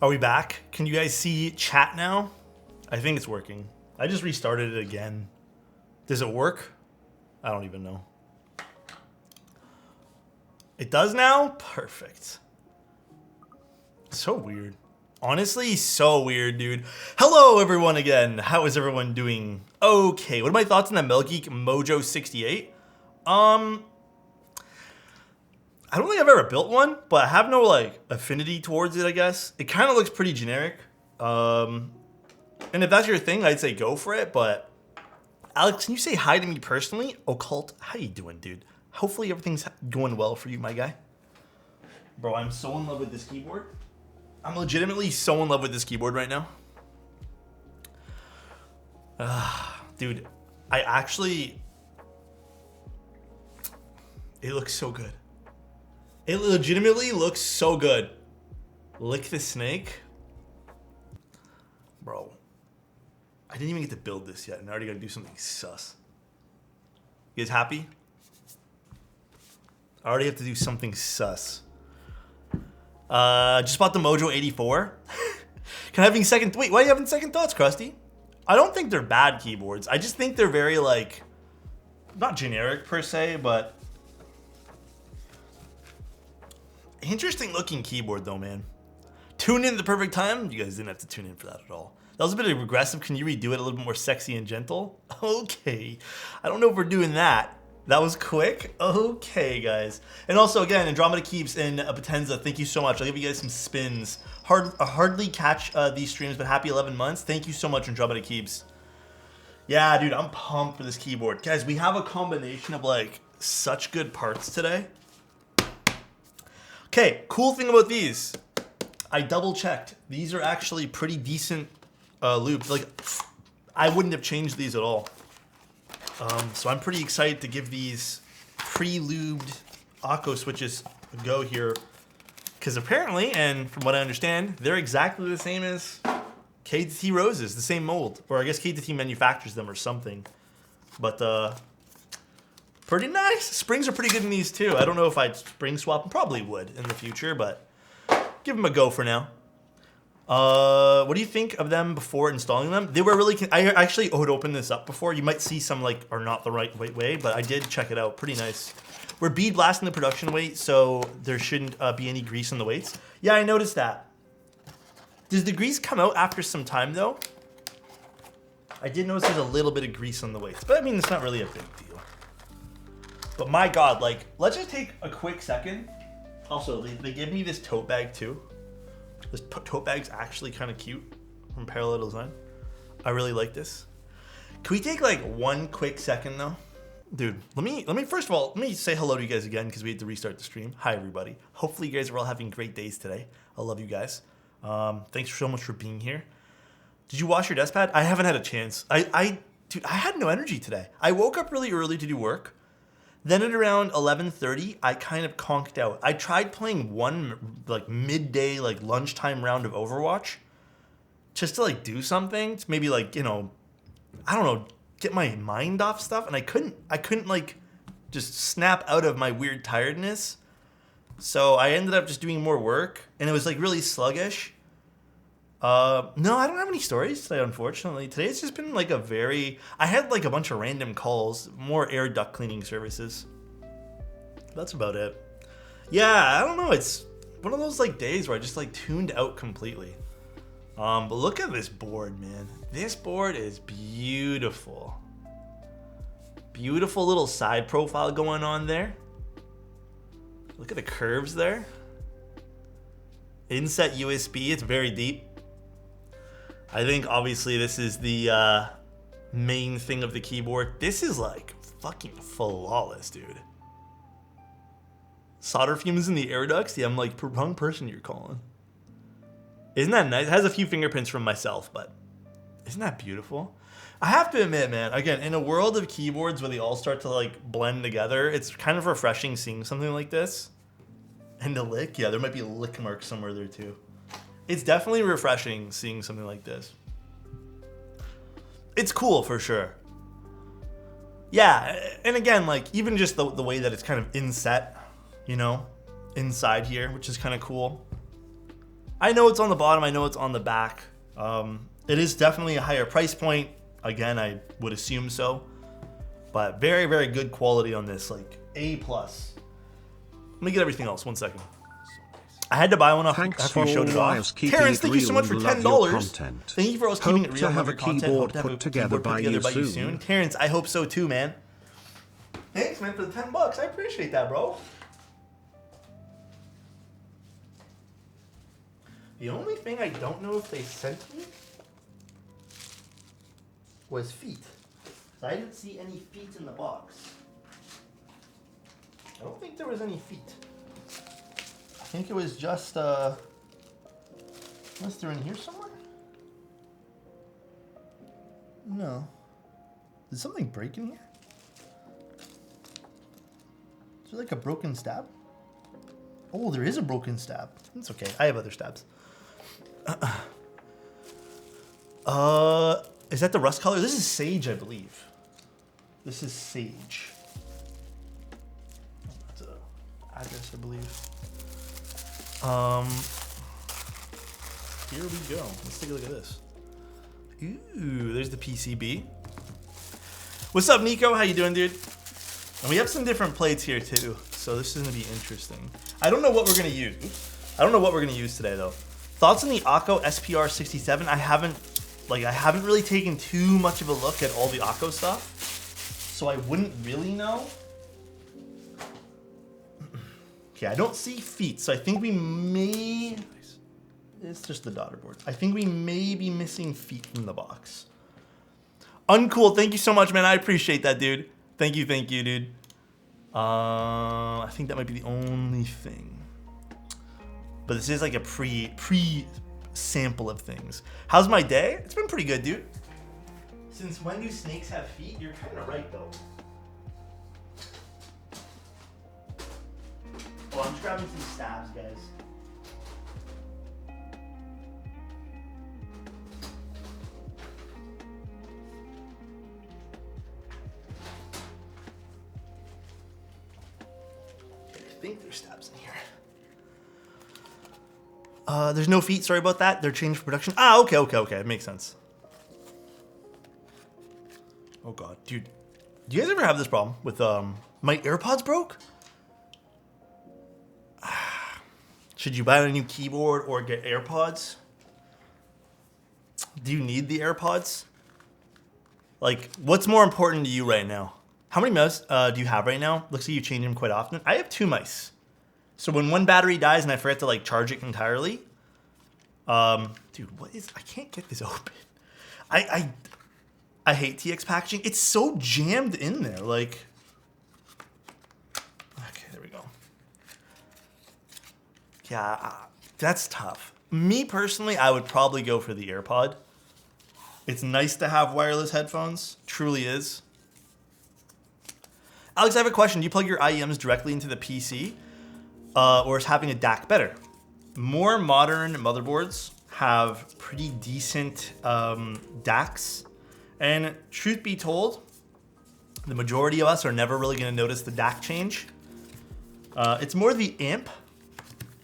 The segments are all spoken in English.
Are we back? Can you guys see chat now? I think it's working. I just restarted it again. Does it work? I don't even know. It does now? Perfect. So weird. Honestly, so weird, dude. Hello, everyone, again. How is everyone doing? Okay, what are my thoughts on the Melgeek Mojo 68? I don't think I've ever built one, but I have no, like, affinity towards it, I guess. It kind of looks pretty generic. And if that's your thing, I'd say go for it, but... Alex, can you say hi to me personally? Occult, how you doing, dude? Hopefully everything's going well for you, my guy. Bro, I'm so in love with this keyboard. I'm legitimately so in love with this keyboard right now. Dude, I actually... It looks so good. It legitimately looks so good. Lick the snake. Bro. I didn't even get to build this yet, and I already got to do something sus. You guys happy? I already have to do something sus. Just bought the Mojo 84. Can I having second... Wait, why are you having second thoughts, Krusty? I don't think they're bad keyboards. I just think they're very, like... Not generic, per se, but... Interesting looking keyboard, though, man. Tune in at the perfect time? You guys didn't have to tune in for that at all. That was a bit aggressive. Can you redo it a little bit more sexy and gentle? Okay. I don't know if we're doing that. That was quick. Okay, guys. And also, again, Andromeda Keeps and Potenza, thank you so much. I'll give you guys some spins. Hardly catch these streams, but happy 11 months. Thank you so much, Andromeda Keeps. Yeah, dude, I'm pumped for this keyboard. Guys, we have a combination of, like, such good parts today. Okay, cool thing about these. I double checked. These are actually pretty decent lubes. Like, I wouldn't have changed these at all. So I'm pretty excited to give these pre-lubed Akko switches a go here. Because apparently, and from what I understand, they're exactly the same as KTT Roses, the same mold. Or I guess KTT manufactures them or something. But, pretty nice. Springs are pretty good in these too. I don't know if I'd spring swap them. Probably would in the future, but give them a go for now. What do you think of them before installing them? They were really... I actually would open this up before. You might see some like are not the right way, but I did check it out. Pretty nice. We're bead blasting the production weight, so there shouldn't be any grease on the weights. Yeah, I noticed that. Does the grease come out after some time though? I did notice there's a little bit of grease on the weights, but I mean, it's not really a big deal. But my God, like, let's just take a quick second. Also, they gave me this tote bag too. This tote bag's actually kind of cute from Parallel Design. I really like this. Can we take like one quick second though? Dude, let me first of all, let me say hello to you guys again because we had to restart the stream. Hi everybody. Hopefully you guys are all having great days today. I love you guys. Thanks so much for being here. Did you wash your desk pad? I haven't had a chance. Dude, I had no energy today. I woke up really early to do work. Then at around 11:30, I kind of conked out. I tried playing one like midday, like lunchtime round of Overwatch, just to like do something, to maybe like, you know, I don't know, get my mind off stuff. And I couldn't like just snap out of my weird tiredness. So I ended up just doing more work, and it was like really sluggish. No, I don't have any stories today, unfortunately. Today's just been like I had like a bunch of random calls, more air duct cleaning services. That's about it. Yeah, I don't know. It's one of those like days where I just like tuned out completely. But look at this board, man. This board is beautiful. Beautiful little side profile going on there. Look at the curves there. Inset USB, it's very deep. I think obviously this is the main thing of the keyboard. This is like fucking flawless, dude. Solder fumes in the air ducts? Yeah, I'm like the wrong person you're calling. Isn't that nice? It has a few fingerprints from myself, but isn't that beautiful? I have to admit, man, again, in a world of keyboards where they all start to like blend together, it's kind of refreshing seeing something like this. And the lick, yeah, there might be a lick mark somewhere there too. It's definitely refreshing seeing something like this. It's cool for sure. Yeah, and again, like even just the way that it's kind of inset, you know, inside here, which is kind of cool. I know it's on the bottom. I know it's on the back. It is definitely a higher price point. Again, I would assume so. But very, very good quality on this. Like A+. Let me get everything else. 1 second. I had to buy one after you showed it off. Terrence, thank you so much for $10. Thank you for us keeping it real. Hope to have a keyboard put together by you soon. Terrence, I hope so too, man. Thanks, man, for the $10. I appreciate that, bro. The only thing I don't know if they sent me was feet. I didn't see any feet in the box. I don't think there was any feet. I think it was just, unless they're in here somewhere? No. Did something break in here? Is there like a broken stab? Oh, there is a broken stab. It's okay. I have other stabs. Is that the rust color? This is sage, I believe. This is sage. That's an address, I believe. Here we go. Let's take a look at this. Ooh, there's the PCB. What's up, Nico? How you doing, dude? And we have some different plates here too, so this is gonna be interesting. I don't know what we're gonna use. I don't know what we're gonna use today though. Thoughts on the Akko SPR67? I haven't really taken too much of a look at all the Akko stuff, so I wouldn't really know. Okay, I don't see feet, so I think we may. It's just the daughter board. I think we may be missing feet from the box. Uncool, thank you so much, man. I appreciate that, dude. Thank you, dude. I think that might be the only thing. But this is like a pre-sample of things. How's my day? It's been pretty good, dude. Since when do snakes have feet? You're kind of right, though. Oh, I'm just grabbing some stabs, guys. I think there's stabs in here. There's no feet. Sorry about that. They're changed for production. Ah, okay. It makes sense. Oh god, dude. Do you guys ever have this problem with my AirPods broke? Should you buy a new keyboard or get AirPods? Do you need the AirPods? Like, what's more important to you right now? How many mice do you have right now? Looks like you change them quite often. I have 2 mice. So when one battery dies and I forget to like charge it entirely, dude, what is? I can't get this open. I hate TX packaging. It's so jammed in there. Like, okay, there we go. Yeah, that's tough. Me personally, I would probably go for the AirPod. It's nice to have wireless headphones. Truly is. Alex, I have a question. Do you plug your IEMs directly into the PC? Or is having a DAC better? More modern motherboards have pretty decent DACs. And truth be told, the majority of us are never really going to notice the DAC change. It's more the amp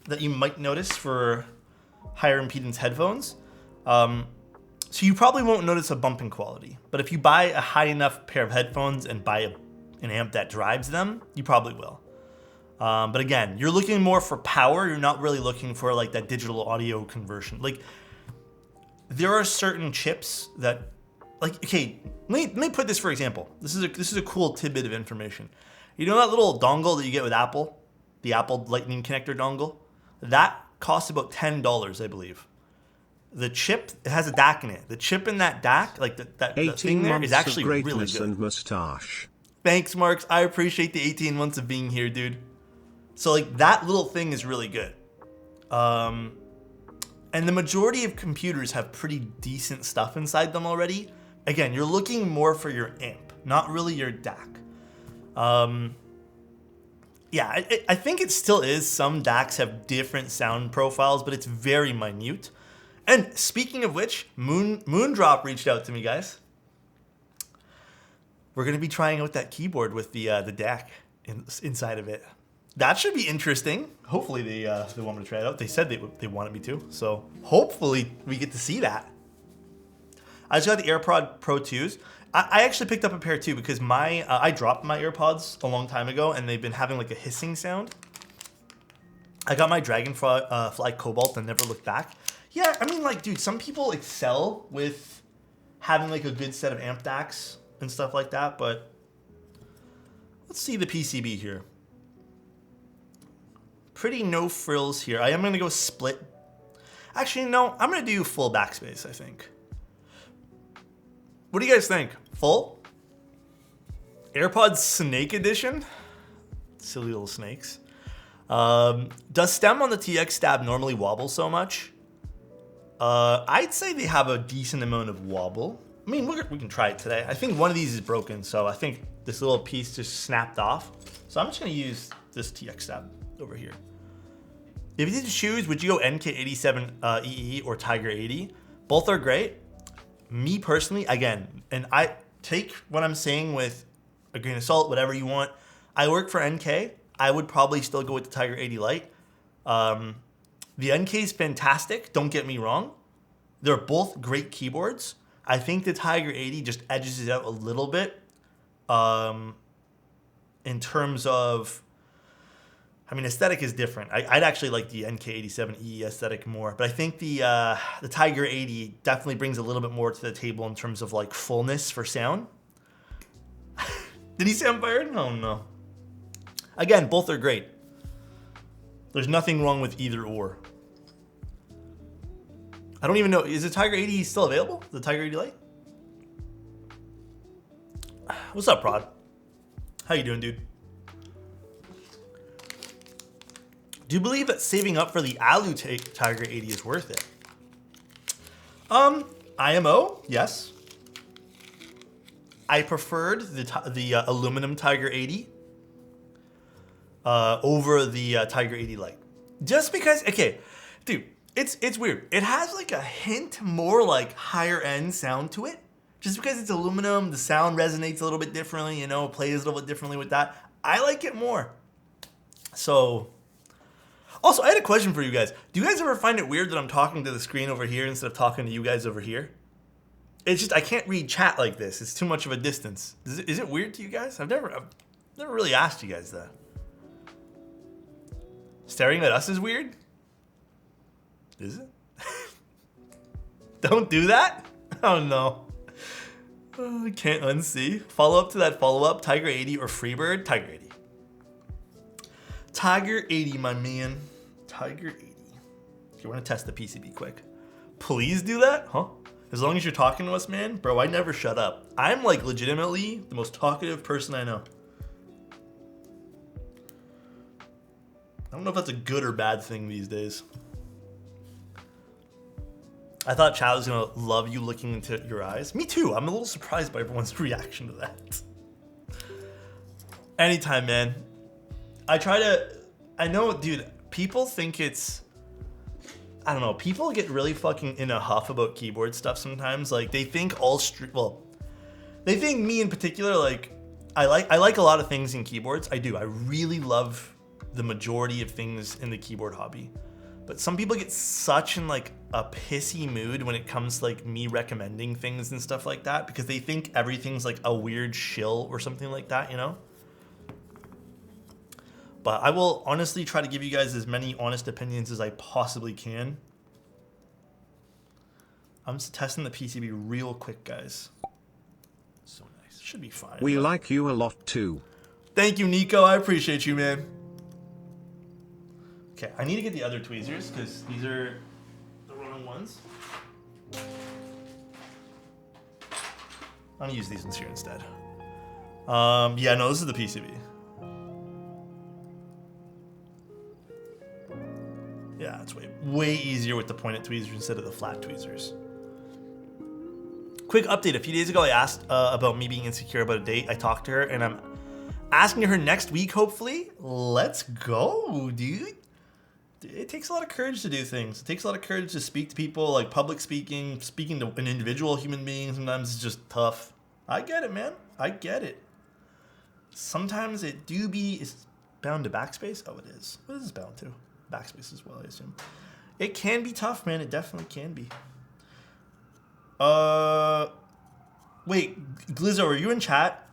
that you might notice for higher impedance headphones. So you probably won't notice a bump in quality. But if you buy a high enough pair of headphones and buy an amp that drives them, you probably will. But again, you're looking more for power. You're not really looking for like that digital audio conversion. Like, there are certain chips that, like, okay, let me put this for example. This is a cool tidbit of information. You know that little dongle that you get with Apple, the Apple Lightning connector dongle? That costs about $10, I believe. The chip, it has a DAC in it. The chip in that DAC, like that thing there, is actually really good. And mustache. Thanks, Marks. I appreciate the 18 months of being here, dude. So like that little thing is really good. And the majority of computers have pretty decent stuff inside them already. Again, you're looking more for your amp, not really your DAC. Yeah, I think it still is. Some DACs have different sound profiles, but it's very minute. And speaking of which, Moondrop reached out to me, guys. We're gonna be trying out that keyboard with the DAC inside of it. that should be interesting. Hopefully they want me to try it out. They said they wanted me to, so hopefully we get to see that. I just got the AirPod Pro 2s. I actually picked up a pair too because my I dropped my AirPods a long time ago and they've been having like a hissing sound. I got my Dragonfly Cobalt and never looked back. Yeah, I mean, like, dude, some people excel with having like a good set of amp DACs and stuff like that, but let's see the PCB here. Pretty no frills here. I am gonna go split. Actually, no, I'm gonna do full backspace, I think. What do you guys think? Full? AirPods Snake Edition? Silly little snakes. Does stem on the TX stab normally wobble so much? I'd say they have a decent amount of wobble. I mean, we can try it today. I think one of these is broken, so I think this little piece just snapped off. So I'm just gonna use this TX stab over here. If you did choose, would you go NK87 EE or Tiger 80? Both are great. Me personally, again, and I take what I'm saying with a grain of salt, whatever you want. I work for NK. I would probably still go with the Tiger 80 Lite. The NK is fantastic, don't get me wrong. They're both great keyboards. I think the Tiger 80 just edges it out a little bit in terms of, I mean, aesthetic is different. I'd actually like the NK87E aesthetic more, but I think the Tiger 80 definitely brings a little bit more to the table in terms of like fullness for sound. Did he say I'm fired? Oh no. Again, both are great. There's nothing wrong with either or. I don't even know, is the Tiger 80 still available? The Tiger 80 Lite? What's up, Prod? How you doing, dude? Do you believe that saving up for the Alu Tiger 80 is worth it? IMO, yes. I preferred the aluminum Tiger 80 over the Tiger 80 Lite. Just because, okay, dude, it's weird. It has like a hint more like higher end sound to it. Just because it's aluminum, the sound resonates a little bit differently, you know, it plays a little bit differently with that. I like it more. So, also, I had a question for you guys. Do you guys ever find it weird that I'm talking to the screen over here instead of talking to you guys over here? It's just, I can't read chat like this. It's too much of a distance. Is it weird to you guys? I've never really asked you guys that. Staring at us is weird? Is it? Don't do that? Oh no. Oh, I can't unsee. Follow up to that follow-up. Tiger 80 or Freebird? Tiger 80. Tiger 80, my man. Tiger 80. Okay, we're gonna test the PCB quick. Please do that? Huh? As long as you're talking to us, man. Bro, I never shut up. I'm like legitimately the most talkative person I know. I don't know if that's a good or bad thing these days. I thought Chad was gonna love you looking into your eyes. Me too. I'm a little surprised by everyone's reaction to that. Anytime, man. I know, dude, people think it's, I don't know, people get really fucking in a huff about keyboard stuff sometimes. Like, they think they think me in particular, like, I like a lot of things in keyboards. I do. I really love the majority of things in the keyboard hobby. But some people get such in like a pissy mood when it comes to like me recommending things and stuff like that because they think everything's like a weird shill or something like that, you know? But I will honestly try to give you guys as many honest opinions as I possibly can. I'm just testing the PCB real quick, guys. So nice. Should be fine. We like you a lot too. Thank you, Nico. I appreciate you, man. Okay, I need to get the other tweezers because these are the wrong ones. I'm gonna use these ones here instead. Yeah, no, this is the PCB. Yeah, it's way easier with the pointed tweezers instead of the flat tweezers. Quick update. A few days ago, I asked about me being insecure about a date. I talked to her, and I'm asking her next week, hopefully. Let's go, dude. It takes a lot of courage to do things. It takes a lot of courage to speak to people, like public speaking to an individual human being. Sometimes it's just tough. I get it, man. I get it. Sometimes it do be bound to backspace? Oh, it is. What is this bound to? Backspace as well, I assume. It can be tough, man. It definitely can be. Wait, Glizzo, are you in chat?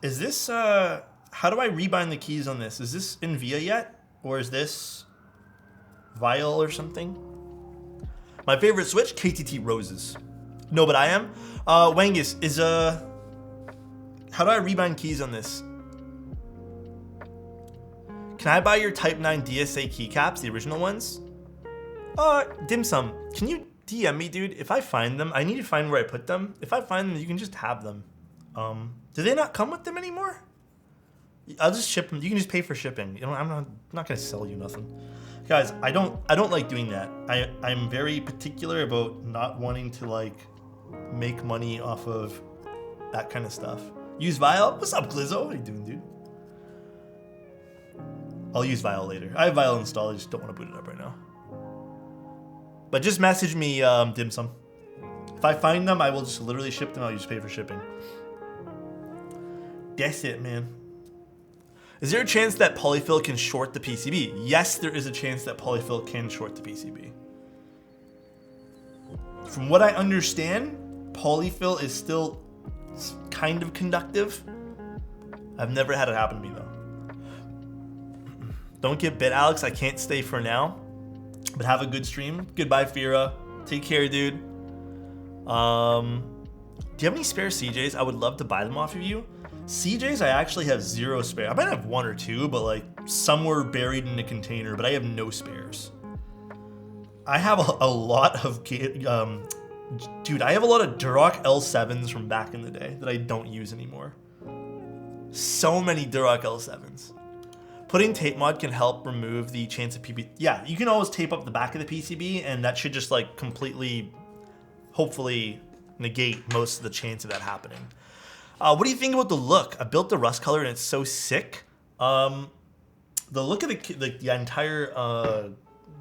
Is this, how do I rebind the keys on this? Is this in VIA yet? Or is this Vial or something? My favorite switch, KTT Roses. No, but I am. Wangus, is, how do I rebind keys on this? Can I buy your Type 9 DSA keycaps, the original ones? Dim Sum, can you DM me, dude? If I find them, I need to find where I put them. If I find them, you can just have them. Do they not come with them anymore? I'll just ship them. You can just pay for shipping. You know, I'm not gonna sell you nothing. Guys, I don't like doing that. I'm very particular about not wanting to like make money off of that kind of stuff. Use Vial? What's up, Glizzo? What are you doing, dude? I'll use Vial later. I have Vial installed, I just don't want to boot it up right now. But just message me, Dim Sum. If I find them, I will just literally ship them. I'll just pay for shipping. That's it, man. Is there a chance that polyfill can short the PCB? Yes, there is a chance that polyfill can short the PCB. From what I understand, polyfill is still kind of conductive. I've never had it happen to me, though. Don't get bit, Alex. I can't stay for now. But have a good stream. Goodbye, Fira. Take care, dude. Do you have any spare CJs? I would love to buy them off of you. CJs, I actually have 0 spare. I might have 1 or 2, but like somewhere buried in a container, but I have no spares. I have a lot of, dude, I have a lot of Duroc L7s from back in the day that I don't use anymore. So many Duroc L7s. Putting tape mod can help remove the chance of PB. Yeah, you can always tape up the back of the PCB, and that should just like completely, hopefully, negate most of the chance of that happening. What do you think about the look? I built the rust color, and it's so sick. The look of the entire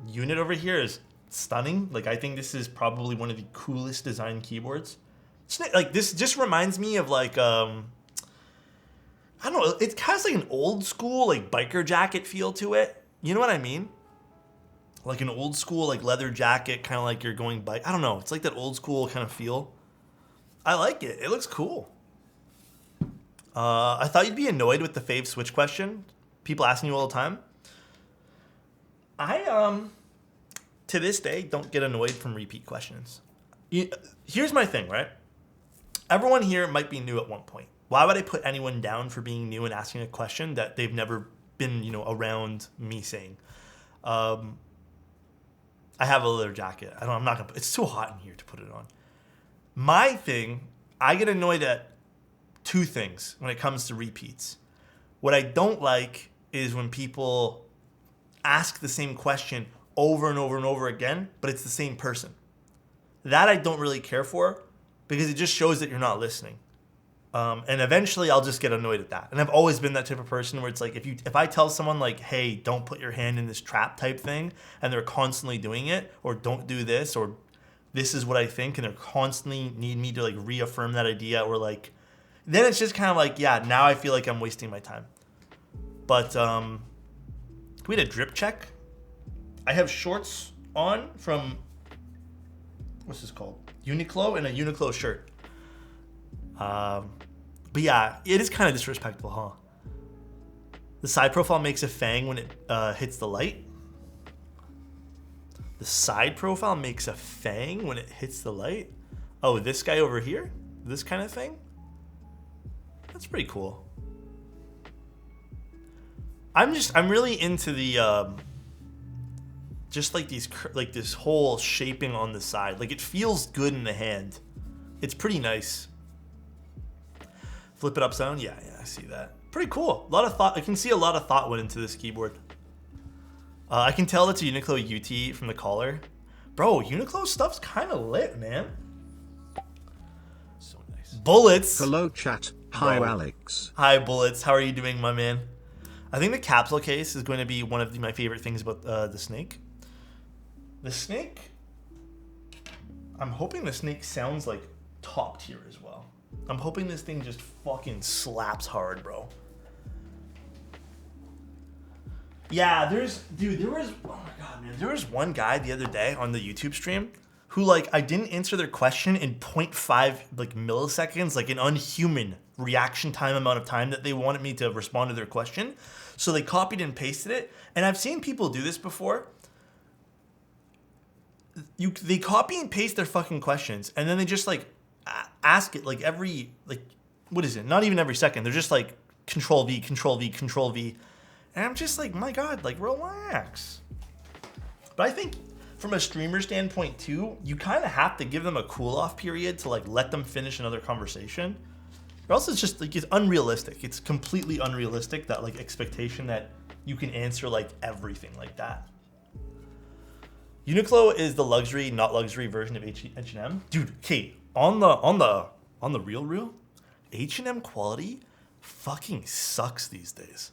unit over here is stunning. Like, I think this is probably one of the coolest design keyboards. Like, this just reminds me of like I don't know, it has like an old school like biker jacket feel to it. You know what I mean? Like an old school like leather jacket, kind of like you're going bike. I don't know, it's like that old school kind of feel. I like it. It looks cool. I thought you'd be annoyed with the fave switch question. People asking you all the time. I to this day don't get annoyed from repeat questions. Here's my thing, right? Everyone here might be new at one point. Why would I put anyone down for being new and asking a question that they've never been, you know, around me saying? I have a leather jacket. I'm not gonna. It's too hot in here to put it on. My thing, I get annoyed at 2 things when it comes to repeats. What I don't like is when people ask the same question over and over and over again, but it's the same person. That I don't really care for because it just shows that you're not listening. And eventually I'll just get annoyed at that. And I've always been that type of person where it's like, if I tell someone like, hey, don't put your hand in this trap type thing, and they're constantly doing it, or don't do this, or this is what I think, and they're constantly need me to like reaffirm that idea, or like, then it's just kind of like, yeah, now I feel like I'm wasting my time. But we had a drip check. I have shorts on from, what's this called? Uniqlo, and a Uniqlo shirt. But yeah, it is kind of disrespectful, huh? The side profile makes a fang when it hits the light. The side profile makes a fang when it hits the light. Oh, this guy over here? This kind of thing? That's pretty cool. I'm really into the just like this whole shaping on the side. Like, it feels good in the hand. It's pretty nice. Flip it up sound? Yeah, I see that. Pretty cool. A lot of thought. I can see a lot of thought went into this keyboard. I can tell it's a Uniqlo UT from the collar. Bro, Uniqlo stuff's kind of lit, man. So nice. Bullets. Hello, chat. Hi, Alex. Hi, Bullets. How are you doing, my man? I think the capsule case is going to be one of my favorite things about the Snake. The Snake, I'm hoping the Snake sounds like top tier as well. I'm hoping this thing just fucking slaps hard, bro. Yeah, there was, oh my God, man. There was one guy the other day on the YouTube stream who, like, I didn't answer their question in 0.5, like, milliseconds, like an unhuman reaction time amount of time that they wanted me to respond to their question. So they copied and pasted it. And I've seen people do this before. They copy and paste their fucking questions, and then they just, like, ask it, like, every, like, what is it? Not even every second. They're just, like, Control V, Control V, Control V. And I'm just like, my God, like, relax. But I think from a streamer standpoint too, you kind of have to give them a cool off period to, like, let them finish another conversation. Or else it's just, like, it's unrealistic. It's completely unrealistic, that, like, expectation that you can answer, like, everything like that. Uniqlo is the luxury, not luxury version of H&M. Dude, okay, on the real, H&M quality fucking sucks these days.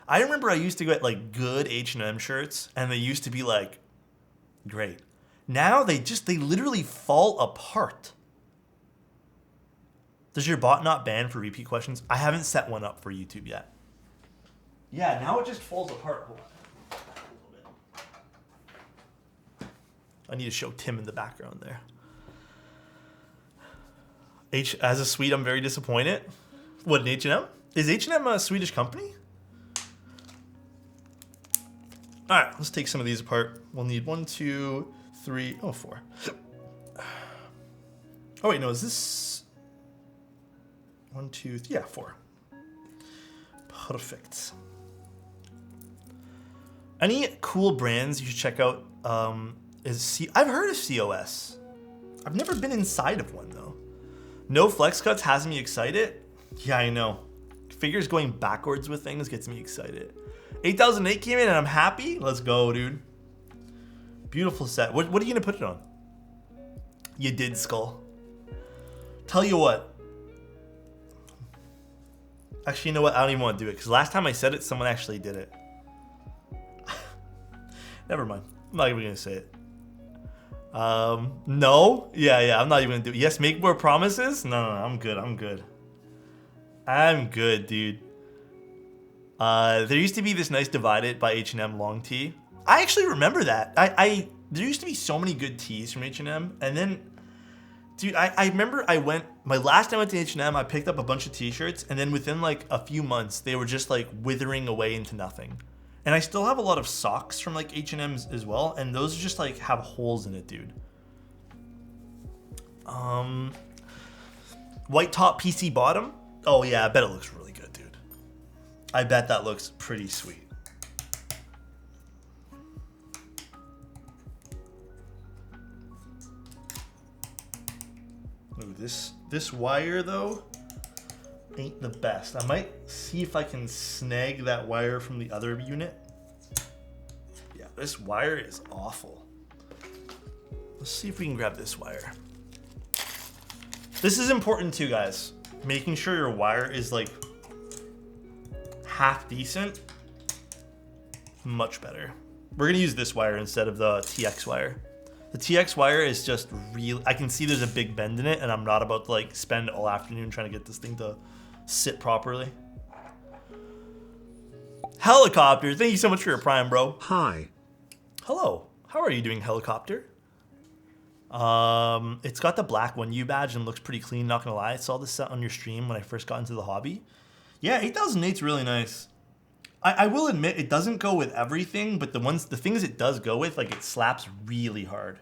I remember I used to get, like, good H&M shirts, and they used to be, like, great. Now they literally fall apart. Does your bot not ban for repeat questions? I haven't set one up for YouTube yet. Yeah, now it just falls apart. Hold on. A little bit. I need to show Tim in the background there. As a Swede, I'm very disappointed. What, in H&M? Is H&M a Swedish company? All right, let's take some of these apart. We'll need 1, 2, 3, 4. Oh wait, no, is this 1, 2, 3, yeah, 4. Perfect. Any cool brands you should check out? I've heard of COS. I've never been inside of one though. No flex cuts has me excited. Yeah, I know. Figures going backwards with things gets me excited. 8008 came in and I'm happy. Let's go, dude. Beautiful set. What are you gonna put it on? You did, Skull. Tell you what. Actually, you know what? I don't even want to do it because last time I said it, someone actually did it. Never mind. I'm not even gonna say it. No. Yeah. I'm not even gonna do it. Yes, make more promises. No. I'm good. I'm good, dude. There used to be this nice Divided by H&M long tee. I actually remember that. There used to be so many good tees from H&M, and then, dude, I remember my last time I went to H&M, I picked up a bunch of t-shirts, and then within like a few months, they were just like withering away into nothing. And I still have a lot of socks from like H&M's as well, and those just like have holes in it, dude. White top, PC bottom. Oh yeah, I bet it looks really good, dude. I bet that looks pretty sweet. Ooh, this wire though ain't the best. I might see if I can snag that wire from the other unit. Yeah, this wire is awful. Let's see if we can grab this wire. This is important too, guys. Making sure your wire is like half decent. Much better. We're gonna use this wire instead of the TX wire. The TX wire is just real. I can see there's a big bend in it, and I'm not about to like spend all afternoon trying to get this thing to sit properly. Helicopter, thank you so much for your prime, bro. Hi. Hello. How are you doing, Helicopter? It's got the black 1U badge and looks pretty clean, not gonna lie. I saw this set on your stream when I first got into the hobby. Yeah, 8008's really nice. I will admit it doesn't go with everything, but the things it does go with, like, it slaps really hard.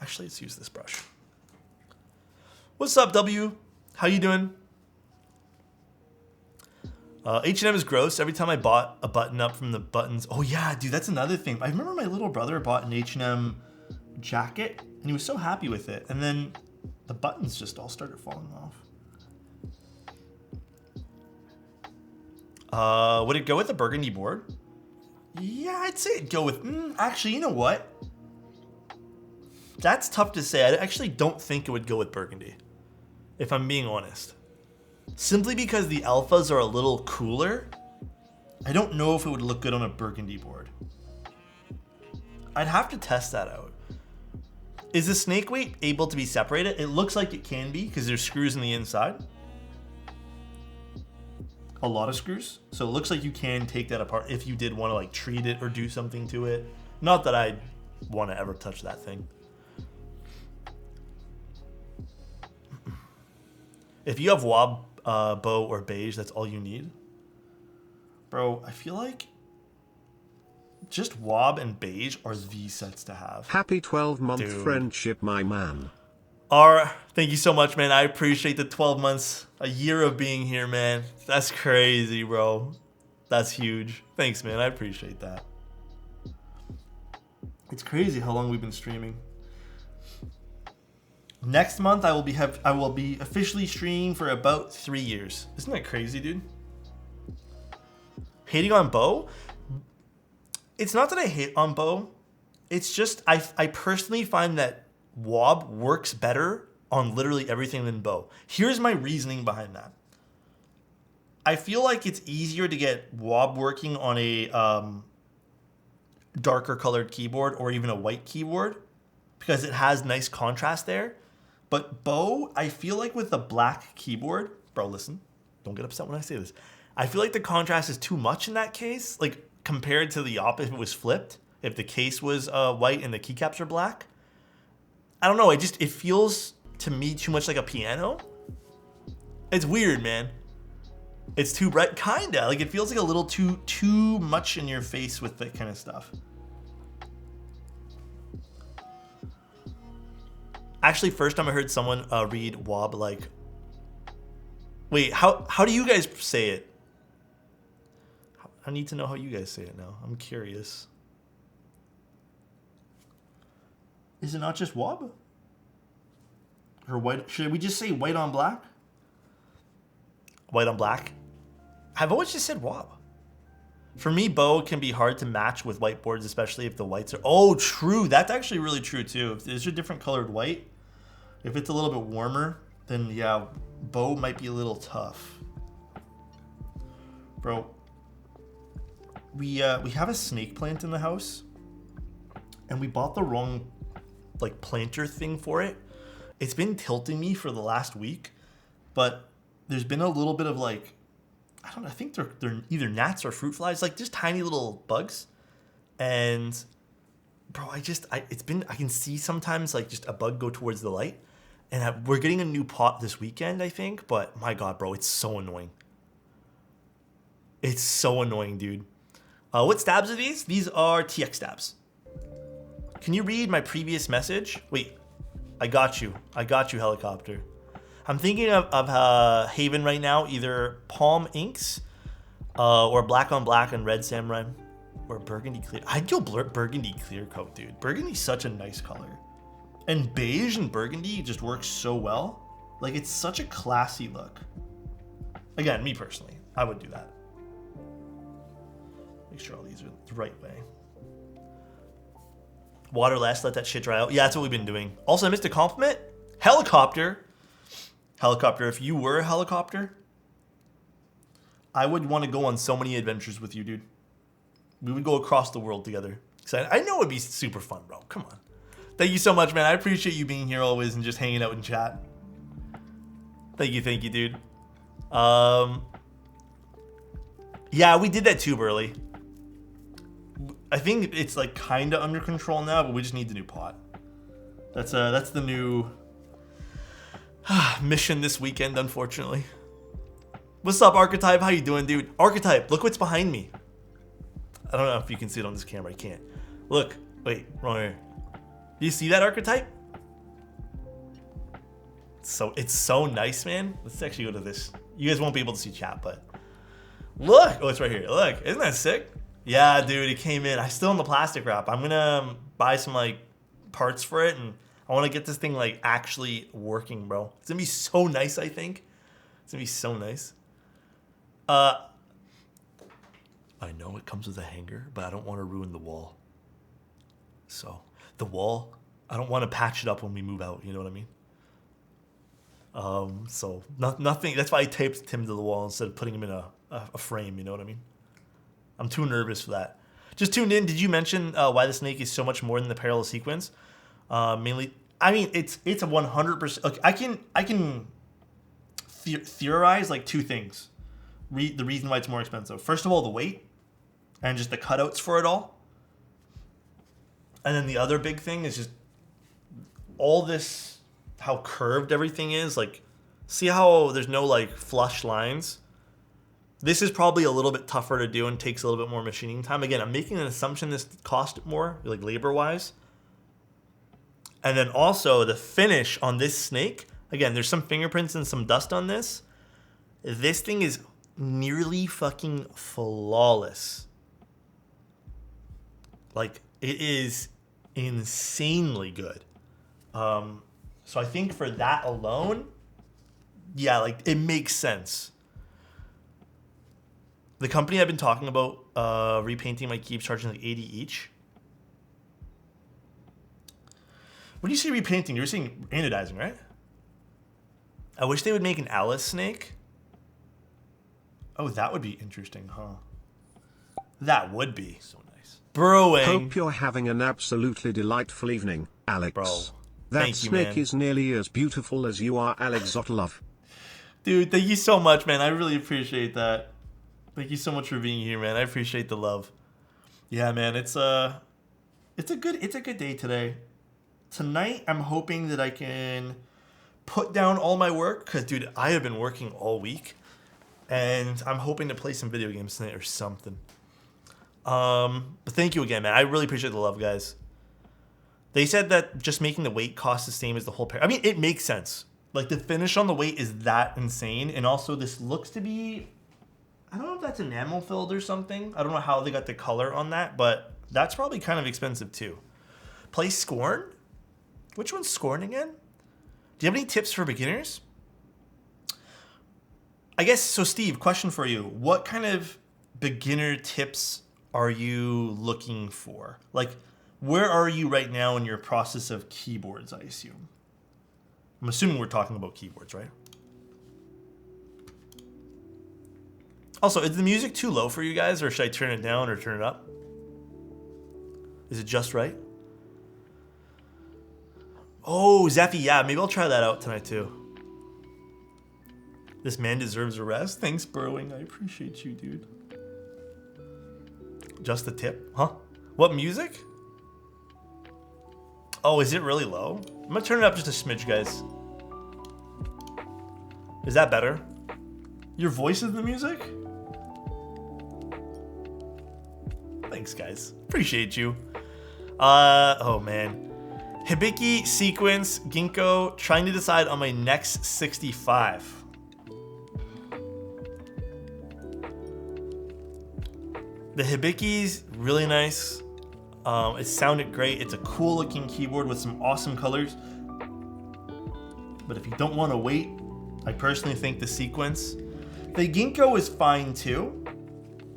Actually, let's use this brush. What's up, W? How you doing? H&M is gross. Every time I bought a button up from the buttons. Oh yeah, dude, that's another thing. I remember my little brother bought an H&M jacket and he was so happy with it. And then the buttons just all started falling off. Would it go with a burgundy board? Yeah, I'd say it'd go with, actually, you know what? That's tough to say. I actually don't think it would go with burgundy, if I'm being honest. Simply because the alphas are a little cooler. I don't know if it would look good on a burgundy board. I'd have to test that out. Is the snake weight able to be separated? It looks like it can be because there's screws in the inside. a lot of screws. So it looks like you can take that apart if you did want to like treat it or do something to it. Not that I want to ever touch that thing. If you have wob, bow, or beige, that's all you need. Bro, I feel like just wob and beige are the sets to have. Happy 12-month Dude. friendship, my man. Thank you so much, man. I appreciate the 12 months, a year of being here, man. That's crazy, bro. That's huge. Thanks, man. I appreciate that. It's crazy how long we've been streaming. Next month, I will be officially streaming for about 3 years. Isn't that crazy, dude? Hating on Bo? It's not that I hate on Bo. It's just I personally find that Wob works better on literally everything than Bo. Here's my reasoning behind that. I feel like it's easier to get Wob working on a darker colored keyboard or even a white keyboard because it has nice contrast there. But Bo, I feel like with the black keyboard, bro, listen, don't get upset when I say this. I feel like the contrast is too much in that case, like compared to the opposite if it was flipped, if the case was white and the keycaps are black. I don't know, it feels to me too much like a piano. It's weird, man. It's too bright, kinda. Like it feels like a little too much in your face with that kind of stuff. Actually, first time I heard someone read wob like... Wait, how do you guys say it? I need to know how you guys say it now. I'm curious. Is it not just wob? Or white? Should we just say white on black? White on black? I've always just said wob. For me, Bo can be hard to match with whiteboards, especially if the whites are... Oh, true. That's actually really true, too. If there's a different colored white, if it's a little bit warmer, then, yeah, Bo might be a little tough. Bro, we have a snake plant in the house, and we bought the wrong, like, planter thing for it. It's been tilting me for the last week, but there's been a little bit of, like... I don't know, I think they're either gnats or fruit flies, like just tiny little bugs. And bro, I can see sometimes like just a bug go towards the light. And we're getting a new pot this weekend, I think, but my God, bro, it's so annoying. It's so annoying, dude. What stabs are these? These are TX stabs. Can you read my previous message? Wait, I got you, helicopter. I'm thinking of Haven right now, either Palm Inks or Black on Black and Red Samurai or Burgundy Clear. I'd go Burgundy Clear Coat, dude. Burgundy's such a nice color. And beige and burgundy just works so well. Like, it's such a classy look. Again, me personally, I would do that. Make sure all these are the right way. Water less, let that shit dry out. Yeah, that's what we've been doing. Also, I missed a compliment. Helicopter. Helicopter, if you were a helicopter, I would want to go on so many adventures with you, dude. We would go across the world together. I know it'd be super fun, bro. Come on. Thank you so much, man. I appreciate you being here always and just hanging out in chat. Thank you, dude. Yeah, we did that tube early. I think it's like kind of under control now, but we just need the new pot. That's the new... mission this weekend, unfortunately. What's up, Archetype? How you doing, dude? Archetype, look what's behind me. I don't know if you can see it on this camera. I can't. Look. Wait, wrong here. Do you see that, Archetype? It's so nice, man. Let's actually go to this. You guys won't be able to see chat, but look. Oh, it's right here. Look, isn't that sick? Yeah, dude, it came in. I still in the plastic wrap. I'm gonna buy some like parts for it and I want to get this thing like actually working, bro. It's gonna be so nice, I think. It's gonna be so nice. I know it comes with a hanger, but I don't want to ruin the wall. So the wall, I don't want to patch it up when we move out. You know what I mean? So nothing. That's why I taped him to the wall instead of putting him in a frame. You know what I mean? I'm too nervous for that. Just tuned in. Did you mention why the snake is so much more than the parallel sequence? Mainly, I mean, it's a 100%. Okay, I can theorize like two things. the reason why it's more expensive. First of all, the weight and just the cutouts for it all. And then the other big thing is just all this, how curved everything is. Like, see how there's no like flush lines? This is probably a little bit tougher to do and takes a little bit more machining time. Again, I'm making an assumption this cost more, like labor-wise. And then also the finish on this snake. Again, there's some fingerprints and some dust on this. This thing is nearly fucking flawless. Like, it is insanely good. So I think for that alone, yeah, like, it makes sense. The company I've been talking about repainting my keeps charging like 80 each. When you say repainting, you're saying anodizing, right? I wish they would make an Alice snake. Oh, that would be interesting, huh? That would be so nice. Brewing. Hope you're having an absolutely delightful evening, Alex. Bro, that thank you, snake man. is nearly as beautiful as you are, Alexotos. Dude, thank you so much, man. I really appreciate that. Thank you so much for being here, man. I appreciate the love. Yeah, man, it's a good day today. Tonight, I'm hoping that I can put down all my work because, dude, I have been working all week, and I'm hoping to play some video games tonight or something. But thank you again, man. I really appreciate the love, guys. They said that just making the weight cost the same as the whole pair. I mean, it makes sense. Like, the finish on the weight is that insane, and also this looks to be, I don't know if that's enamel filled or something. I don't know how they got the color on that, but that's probably kind of expensive too. Play Scorn? Which one's Scorn again? Do you have any tips for beginners? I guess, so Steve, question for you. What kind of beginner tips are you looking for? Like, where are you right now in your process of keyboards, I assume? I'm assuming we're talking about keyboards, right? Also, is the music too low for you guys, or should I turn it down or turn it up? Is it just right? Oh, Zeffy, yeah, maybe I'll try that out tonight too. This man deserves a rest. Thanks, Burrowing. I appreciate you, dude. Just a tip? Huh? What music? Oh, is it really low? I'm gonna turn it up just a smidge, guys. Is that better? Your voice is the music? Thanks, guys. Appreciate you. Oh, man. Hibiki, Sequence, Ginkgo, trying to decide on my next 65. The Hibiki's really nice. It sounded great. It's a cool looking keyboard with some awesome colors. But if you don't want to wait, I personally think the Sequence. The Ginkgo is fine too.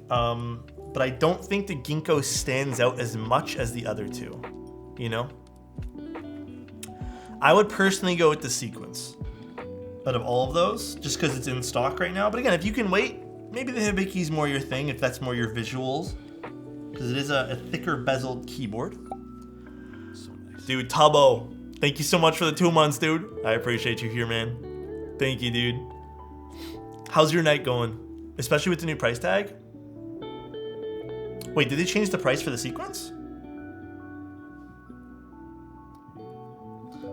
But I don't think the Ginkgo stands out as much as the other two. You know? I would personally go with the Sequence out of all of those, just because it's in stock right now. But again, if you can wait, maybe the Hibiki's more your thing, if that's more your visuals. Because it is a thicker bezeled keyboard. So nice. Dude, Tubbo, thank you so much for the 2 months, dude. I appreciate you here, man. Thank you, dude. How's your night going? Especially with the new price tag? Wait, did they change the price for the Sequence?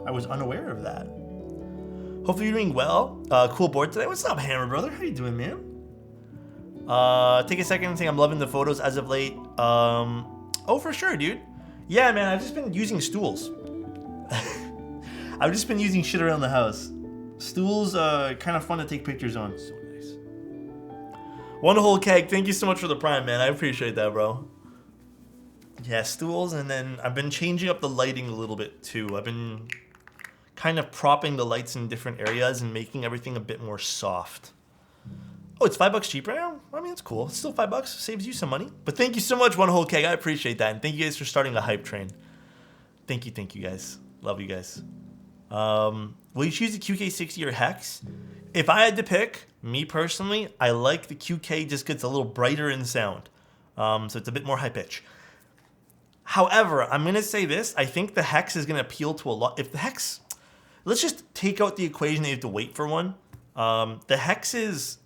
I was unaware of that. Hopefully you're doing well. Cool board today. What's up, Hammer Brother? How you doing, man? Take a second and say I'm loving the photos as of late. Oh, for sure, dude. Yeah, man, I've just been using stools. I've just been using shit around the house. Stools, kind of fun to take pictures on. So nice. One whole keg. Thank you so much for the prime, man. I appreciate that, bro. Yeah, stools, and then I've been changing up the lighting a little bit, too. I've been kind of propping the lights in different areas and making everything a bit more soft. Oh, it's $5 cheaper now? I mean, it's cool. It's still $5. Saves you some money. But thank you so much, One Whole Keg. I appreciate that. And thank you guys for starting the hype train. Thank you guys. Love you guys. Will you choose the QK60 or Hex? If I had to pick, me personally, I like the QK, just gets a little brighter in sound. So it's a bit more high pitch. However, I'm going to say this. I think the Hex is going to appeal to a lot. If the Hex... Let's just take out the equation that you have to wait for one. The Hex is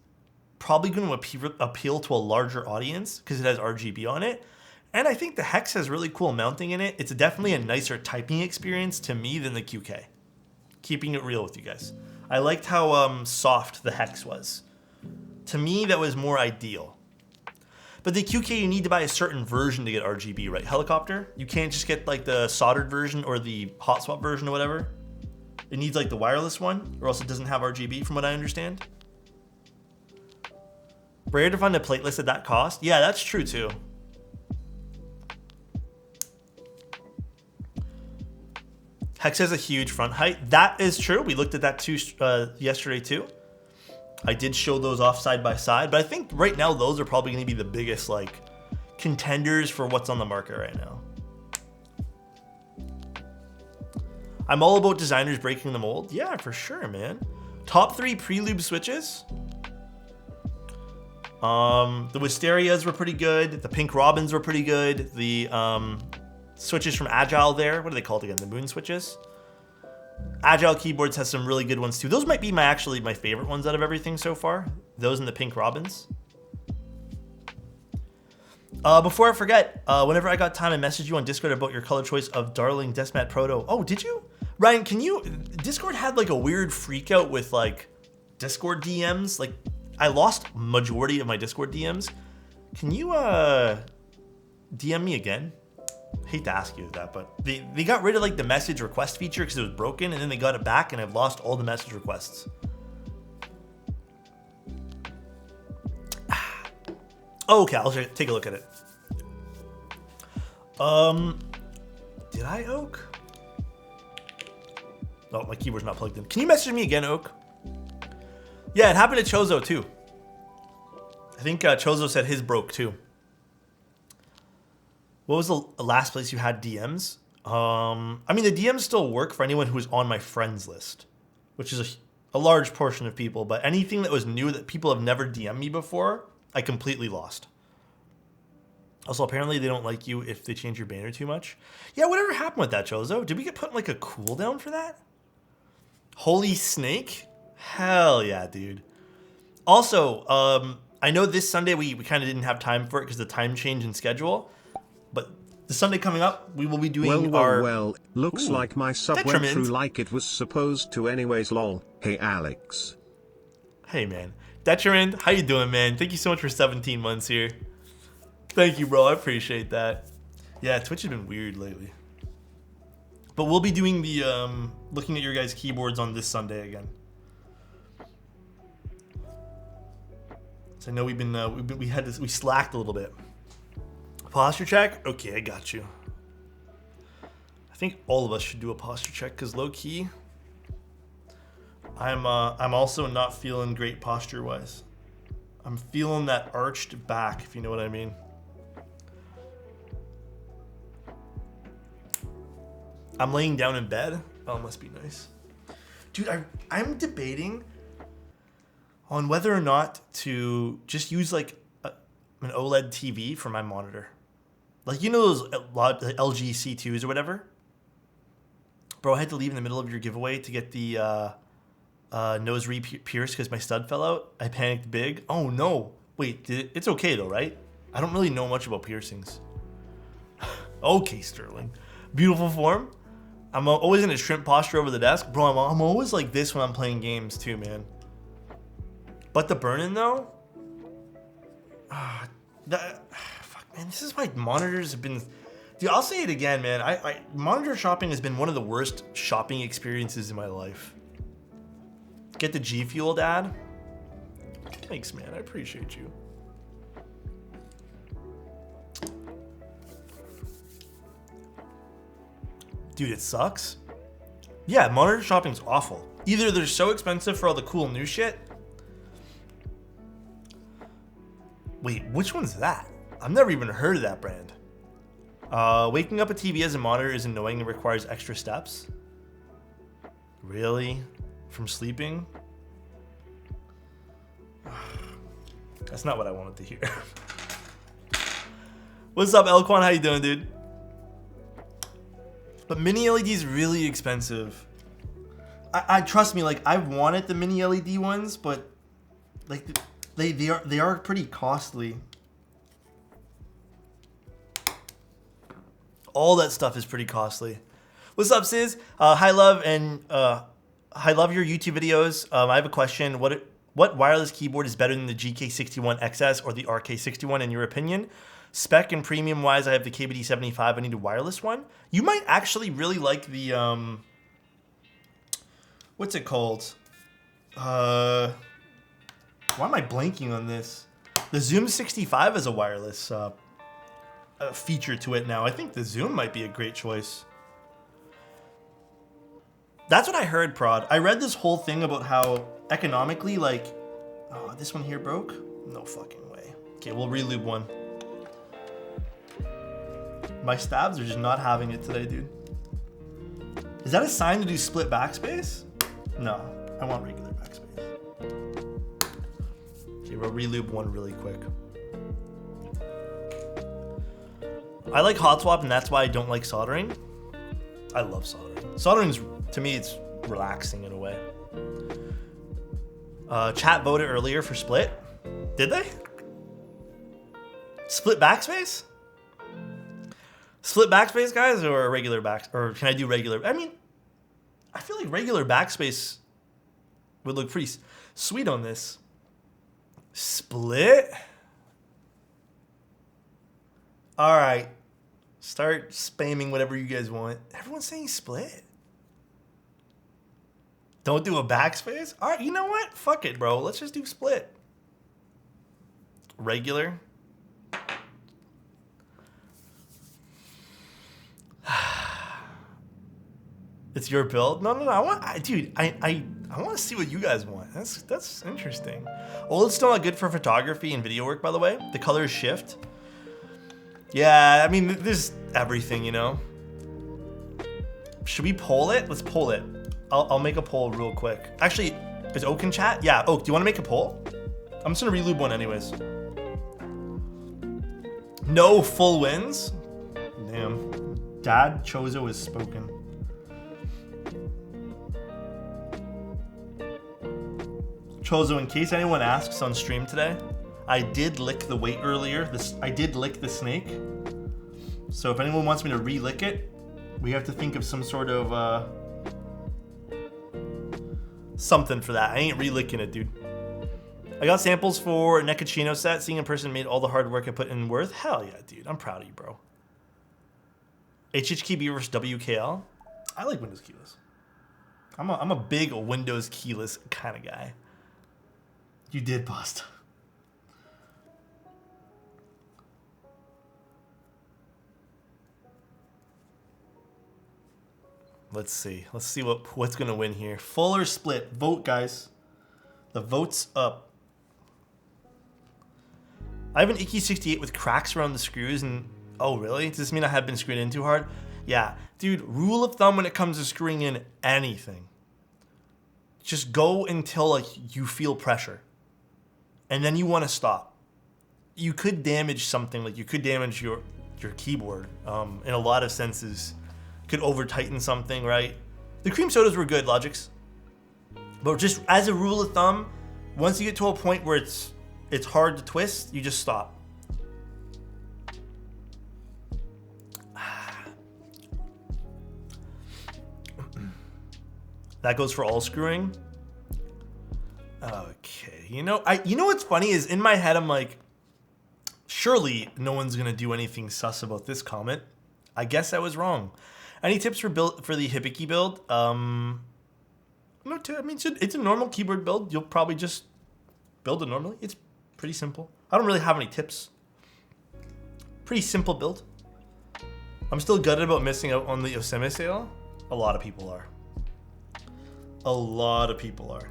probably going to appeal to a larger audience because it has RGB on it. And I think the Hex has really cool mounting in it. It's definitely a nicer typing experience to me than the QK. Keeping it real with you guys. I liked how soft the Hex was. To me, that was more ideal. But the QK, you need to buy a certain version to get RGB, right? Helicopter? You can't just get like the soldered version or the hot swap version or whatever. It needs like the wireless one, or else it doesn't have RGB from what I understand. Rare to find a platelist at that cost? Yeah, that's true too. Hex has a huge front height. That is true. We looked at that too yesterday too. I did show those off side by side, but I think right now those are probably going to be the biggest like contenders for what's on the market right now. I'm all about designers breaking the mold. Yeah, for sure, man. Top 3 Prelude switches. The Wisterias were pretty good. The Pink Robins were pretty good. The switches from Agile there. What are they called again? The Moon switches. Agile keyboards has some really good ones too. Those might be actually my favorite ones out of everything so far. Those and the Pink Robins. Before I forget, whenever I got time, I messaged you on Discord about your color choice of Darling Desmat Proto. Oh, did you? Ryan, can you... Discord had like a weird freak out with like Discord DMs. Like I lost majority of my Discord DMs. Can you DM me again? Hate to ask you that, but they got rid of like the message request feature because it was broken, and then they got it back, and I've lost all the message requests. Oh, okay, I'll take a look at it. Did I Oak? Oh, my keyboard's not plugged in. Can you message me again, Oak? Yeah, it happened to Chozo too. I think Chozo said his broke too. What was the last place you had DMs? I mean, the DMs still work for anyone who's on my friends list, which is a large portion of people, but anything that was new that people have never DM'd me before, I completely lost. Also, apparently they don't like you if they change your banner too much. Yeah, whatever happened with that, Chozo? Did we get put in like a cooldown for that? Holy Snake? Hell yeah, dude. Also, I know this Sunday we kind of didn't have time for it because of the time change in schedule. But the Sunday coming up, we will be doing Well, looks like my sub went through like it was supposed to anyways, lol. Hey, Alex. Hey, man. Detriment, how you doing, man? Thank you so much for 17 months here. Thank you, bro. I appreciate that. Yeah, Twitch has been weird lately. But we'll be doing the, looking at your guys' keyboards on this Sunday again. So I know we slacked a little bit. Posture check? Okay, I got you. I think all of us should do a posture check because low key, I'm also not feeling great posture wise. I'm feeling that arched back, if you know what I mean. I'm laying down in bed. Oh, must be nice. Dude, I'm debating on whether or not to just use like an OLED TV for my monitor. Like, you know those LG C2s or whatever? Bro, I had to leave in the middle of your giveaway to get the nose re-pierced because my stud fell out. I panicked big. Oh, no. Wait, it's okay, though, right? I don't really know much about piercings. Okay, Sterling. Beautiful form. I'm always in a shrimp posture over the desk. Bro, I'm always like this when I'm playing games, too, man. But the burn-in, though? Fuck, man, this is why monitors have been... Dude, I'll say it again, man. Monitor shopping has been one of the worst shopping experiences in my life. Get the G Fuel, Dad. Thanks, man. I appreciate you. Dude, it sucks. Yeah, monitor shopping's awful. Either they're so expensive for all the cool new shit. Wait, which one's that? I've never even heard of that brand. Waking up a TV as a monitor is annoying and requires extra steps. Really? From sleeping? That's not what I wanted to hear. What's up, Elquan? How you doing, dude? But mini LED is really expensive. I trust me, like, I've wanted the mini LED ones, but like They are pretty costly. All that stuff is pretty costly. What's up, Sis? Hi, love, and I love your YouTube videos. I have a question. What wireless keyboard is better than the GK61 XS or the RK61 in your opinion? Spec and premium wise, I have the KBD75. I need a wireless one. You might actually really like the what's it called? Why am I blanking on this? The Zoom 65 is a wireless feature to it now. I think the Zoom might be a great choice. That's what I heard, Prod. I read this whole thing about how economically, like, oh, this one here broke? No fucking way. Okay, we'll relube one. My stabs are just not having it today, dude. Is that a sign to do split backspace? No, I want regular backspace. Okay, we'll relube one really quick. I like hot swap, and that's why I don't like soldering. I love soldering. Soldering's, to me, it's relaxing in a way. Chat voted earlier for split. Did they? Split backspace? Split backspace, guys, or a regular or can I do regular? I mean, I feel like regular backspace would look pretty sweet on this. Split? All right. Start spamming whatever you guys want. Everyone's saying split. Don't do a backspace? All right, you know what? Fuck it, bro. Let's just do split. Regular. It's your build? No. I want to see what you guys want. That's interesting. OLED's still not good for photography and video work, by the way. The colors shift. Yeah, I mean, there's everything, you know. Should we poll it? Let's poll it. I'll make a poll real quick. Actually, is Oak in chat? Yeah, Oak, do you want to make a poll? I'm just gonna relube one anyways. No full wins? Damn. Dad Chozo is spoken. Chozo, in case anyone asks on stream today, I did lick the weight earlier. I did lick the snake. So if anyone wants me to re-lick it, we have to think of some sort of something for that. I ain't re-licking it, dude. I got samples for a Nekachino set. Seeing in person made all the hard work I put in worth. Hell yeah, dude. I'm proud of you, bro. HHKB versus WKL. I like Windows keyless. I'm a big Windows keyless kind of guy. You did, Pasta. Let's see. Let's see what's gonna win here. Full or split? Vote, guys. The vote's up. I have an Icky 68 with cracks around the screws, and oh really? Does this mean I have been screwed in too hard? Yeah, dude. Rule of thumb when it comes to screwing in anything: just go until like you feel pressure, and then you want to stop. You could damage something, like you could damage your keyboard. In a lot of senses. Could over tighten something, right? The cream sodas were good, Logix. But just as a rule of thumb, once you get to a point where it's hard to twist, you just stop. That goes for all screwing. Okay, you know what's funny is in my head I'm like, surely no one's gonna do anything sus about this comment. I guess I was wrong. Any tips for the Hibiki build? No, I mean, it's a normal keyboard build. You'll probably just build it normally. It's pretty simple. I don't really have any tips. Pretty simple build. I'm still gutted about missing out on the Oseme sale. A lot of people are. A lot of people are.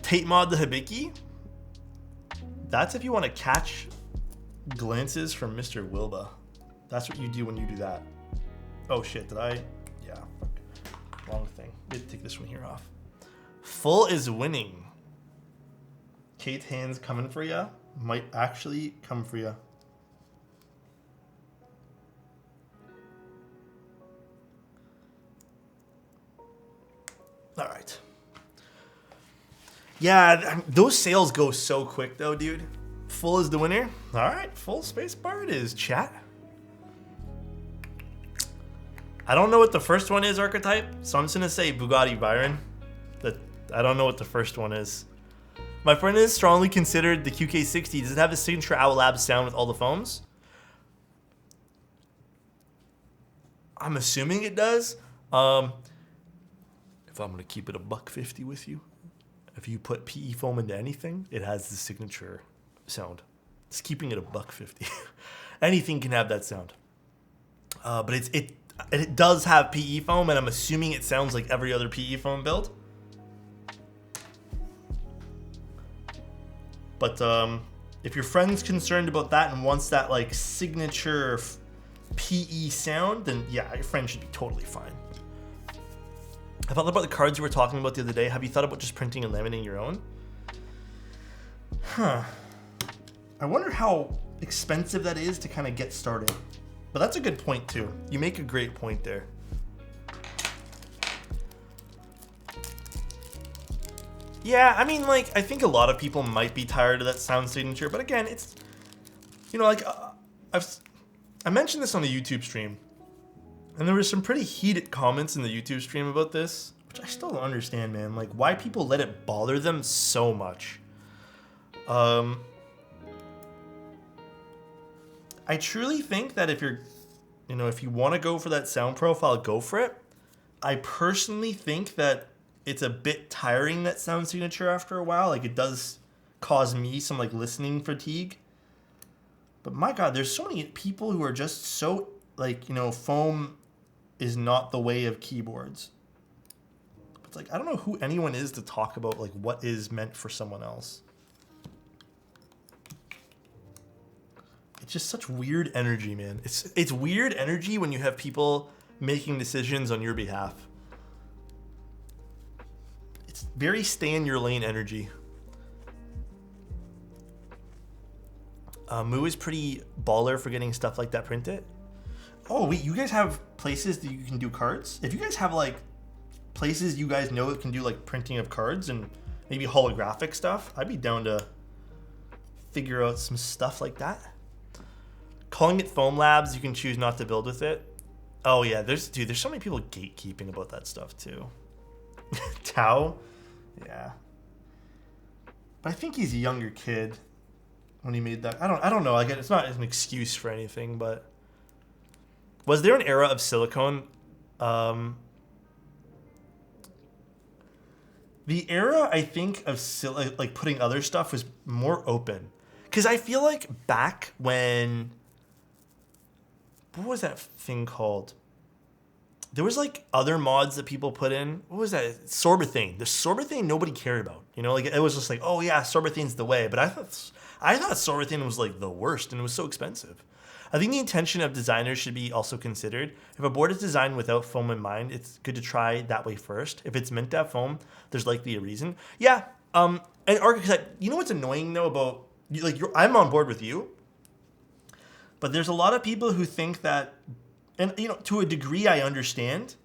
Tate mod the Hibiki? That's if you want to catch glances from Mr. Wilba. That's what you do when you do that. Oh shit, did I? Yeah, fuck. Wrong thing. We have to take this one here off. Full is winning. Kate Hands coming for ya. Might actually come for ya. All right. Yeah, those sales go so quick though, dude. Full is the winner. All right, full space bar it is, chat. I don't know what the first one is, archetype, so I'm just gonna say Bugatti Byron. I don't know what the first one is. My friend is strongly considered the QK60. Does it have the signature Owl Labs sound with all the foams? I'm assuming it does. If I'm gonna keep it a $150 with you, if you put PE foam into anything, it has the signature sound. It's keeping it a $150. Anything can have that sound. But it does have PE foam, and I'm assuming it sounds like every other PE foam build. But if your friend's concerned about that and wants that like signature PE sound, then yeah, your friend should be totally fine. I thought about the cards you were talking about the other day. Have you thought about just printing and laminating your own? Huh. I wonder how expensive that is to kind of get started. But that's a good point too. You make a great point there. Yeah, I mean, like, I think a lot of people might be tired of that sound signature, but again, it's, you know, like, I mentioned this on the YouTube stream, and there were some pretty heated comments in the YouTube stream about this, which I still don't understand, man. Like, why people let it bother them so much. I truly think that if you're, you know, if you want to go for that sound profile, go for it. I personally think that it's a bit tiring, that sound signature, after a while. Like, it does cause me some, like, listening fatigue. But my God, there's so many people who are just so, like, you know, foam is not the way of keyboards. It's like, I don't know who anyone is to talk about, like, what is meant for someone else. It's just such weird energy, man. It's weird energy when you have people making decisions on your behalf. It's very stay in your lane energy. Moo is pretty baller for getting stuff like that printed. Oh, wait, you guys have places that you can do cards? If you guys have, like, places you guys know that can do, like, printing of cards and maybe holographic stuff, I'd be down to figure out some stuff like that. Calling it Foam Labs, you can choose not to build with it. Oh, yeah, there's so many people gatekeeping about that stuff, too. Tao? Yeah. But I think he's a younger kid when he made that. I don't know. Like, it's not an excuse for anything, but was there an era of silicone? The era, I think, of like putting other stuff was more open. Because I feel like back when, what was that thing called? There was like other mods that people put in. What was that? Sorbethane. The Sorbethane nobody cared about. You know, like it was just like, oh yeah, Sorbethene's the way. But I thought Sorbethane was like the worst, and it was so expensive. I think the intention of designers should be also considered. If a board is designed without foam in mind, it's good to try that way first. If it's meant to have foam, there's likely a reason. Yeah. And architect, you know what's annoying though about I'm on board with you, but there's a lot of people who think that, and you know, to a degree I understand,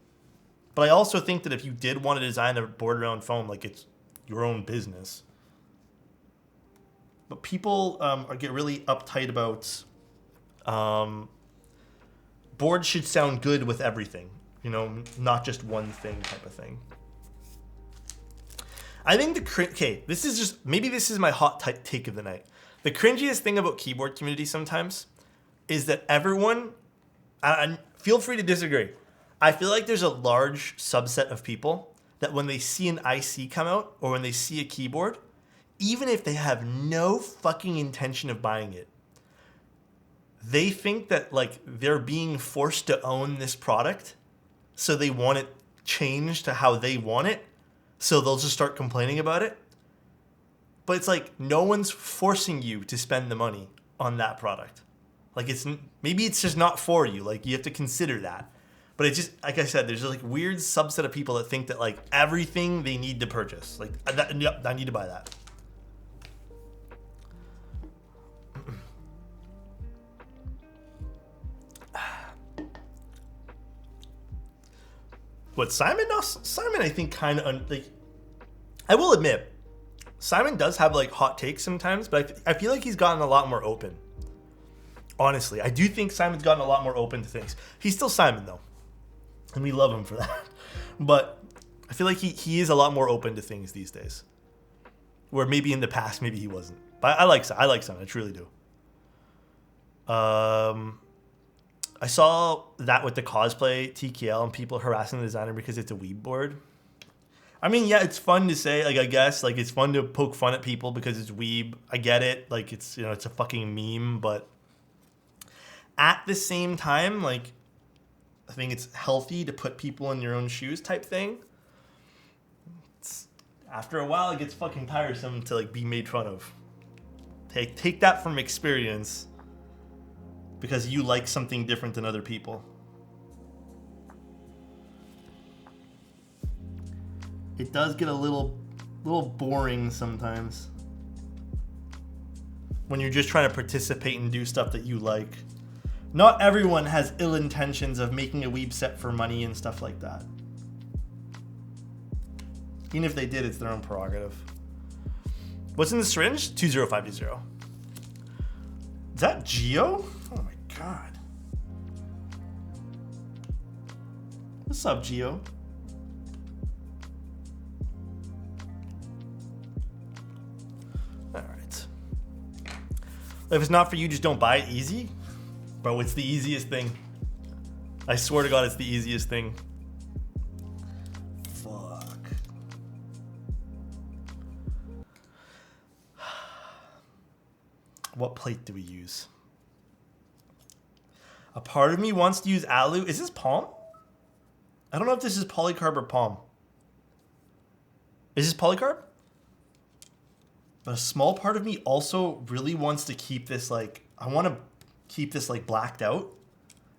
but I also think that if you did want to design a board around foam, like it's your own business. But people get really uptight about boards should sound good with everything, you know, not just one thing type of thing. I think this is my hot take of the night. The cringiest thing about keyboard community sometimes is that everyone, and feel free to disagree, I feel like there's a large subset of people that when they see an IC come out or when they see a keyboard, even if they have no fucking intention of buying it, they think that like they're being forced to own this product, so they want it changed to how they want it, so they'll just start complaining about it. But it's like no one's forcing you to spend the money on that product. Like maybe it's just not for you. Like you have to consider that. But it's just, like I said, there's just like weird subset of people that think that like everything they need to purchase. Like, yep, I need to buy that. What Simon does? Simon, I think, kind of like. I will admit, Simon does have like hot takes sometimes, but I feel like he's gotten a lot more open. Honestly, I do think Simon's gotten a lot more open to things. He's still Simon though, and we love him for that. But I feel like he is a lot more open to things these days. Where maybe in the past, maybe he wasn't. But I like Simon, I truly do. I saw that with the cosplay TKL and people harassing the designer because it's a weeb board. I mean, yeah, it's fun to say, like, I guess, like, it's fun to poke fun at people because it's weeb. I get it. Like, it's, you know, it's a fucking meme, but at the same time, like, I think it's healthy to put people in your own shoes type thing. After a while, it gets fucking tiresome to, like, be made fun of. Take that from experience because you like something different than other people. It does get a little boring sometimes when you're just trying to participate and do stuff that you like. Not everyone has ill intentions of making a weeb set for money and stuff like that. Even if they did, it's their own prerogative. What's in the syringe? 20520. Is that Geo? Oh my god. What's up, Geo? Alright. If it's not for you, just don't buy it. Easy? Bro, it's the easiest thing. I swear to God, it's the easiest thing. Fuck. What plate do we use? A part of me wants to use alu. Is this palm? I don't know if this is polycarb or palm. Is this polycarb? But a small part of me also really wants to keep this like, I want to keep this like blacked out.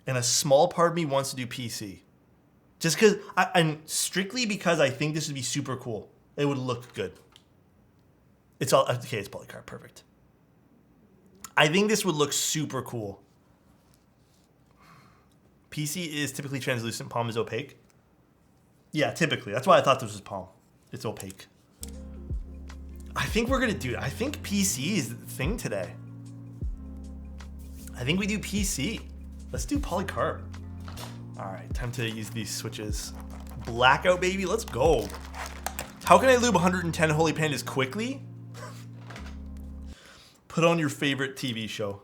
And a small part of me wants to do PC. Just because, and strictly because I think this would be super cool. It would look good. It's all, okay, it's polycarb, perfect. I think this would look super cool. PC is typically translucent, palm is opaque. Yeah, typically. That's why I thought this was palm. It's opaque. I think we're gonna do, I think PC is the thing today. I think we do PC. Let's do polycarb. All right, time to use these switches. Blackout, baby, let's go. How can I lube 110 Holy Pandas quickly? Put on your favorite TV show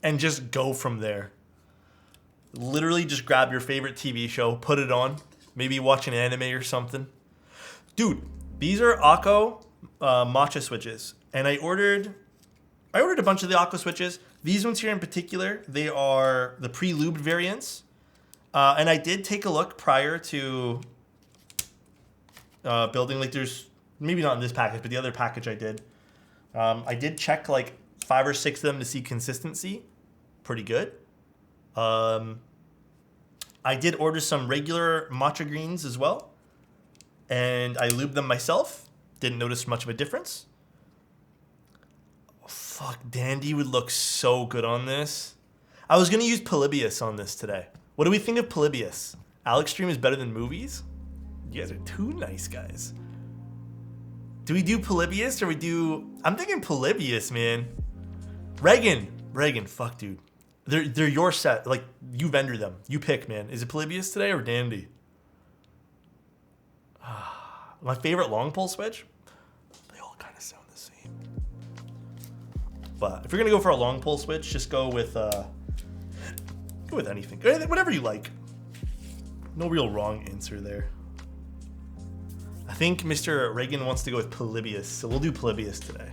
and just go from there. Literally just grab your favorite TV show, put it on, maybe watch an anime or something. Dude, these are Akko matcha switches, and I ordered a bunch of the Akko switches. These ones here in particular, they are the pre-lubed variants. And I did take a look prior to building, like there's, maybe not in this package, but the other package I did. I did check like 5 or 6 of them to see consistency. Pretty good. I did order some regular matcha greens as well. And I lubed them myself. Didn't notice much of a difference. Oh, fuck, Dandy would look so good on this. I was going to use Polybius on this today. What do we think of Polybius? Alex Stream is better than movies? You guys are too nice, guys. Do we do Polybius or we do... I'm thinking Polybius, man. Reagan, fuck, dude. They're your set. Like, you vendor them. You pick, man. Is it Polybius today or Dandy? My favorite long pole switch? They all kind of sound the same. But if you're going to go for a long pole switch, just go with anything. Whatever you like. No real wrong answer there. I think Mr. Reagan wants to go with Polybius, so we'll do Polybius today.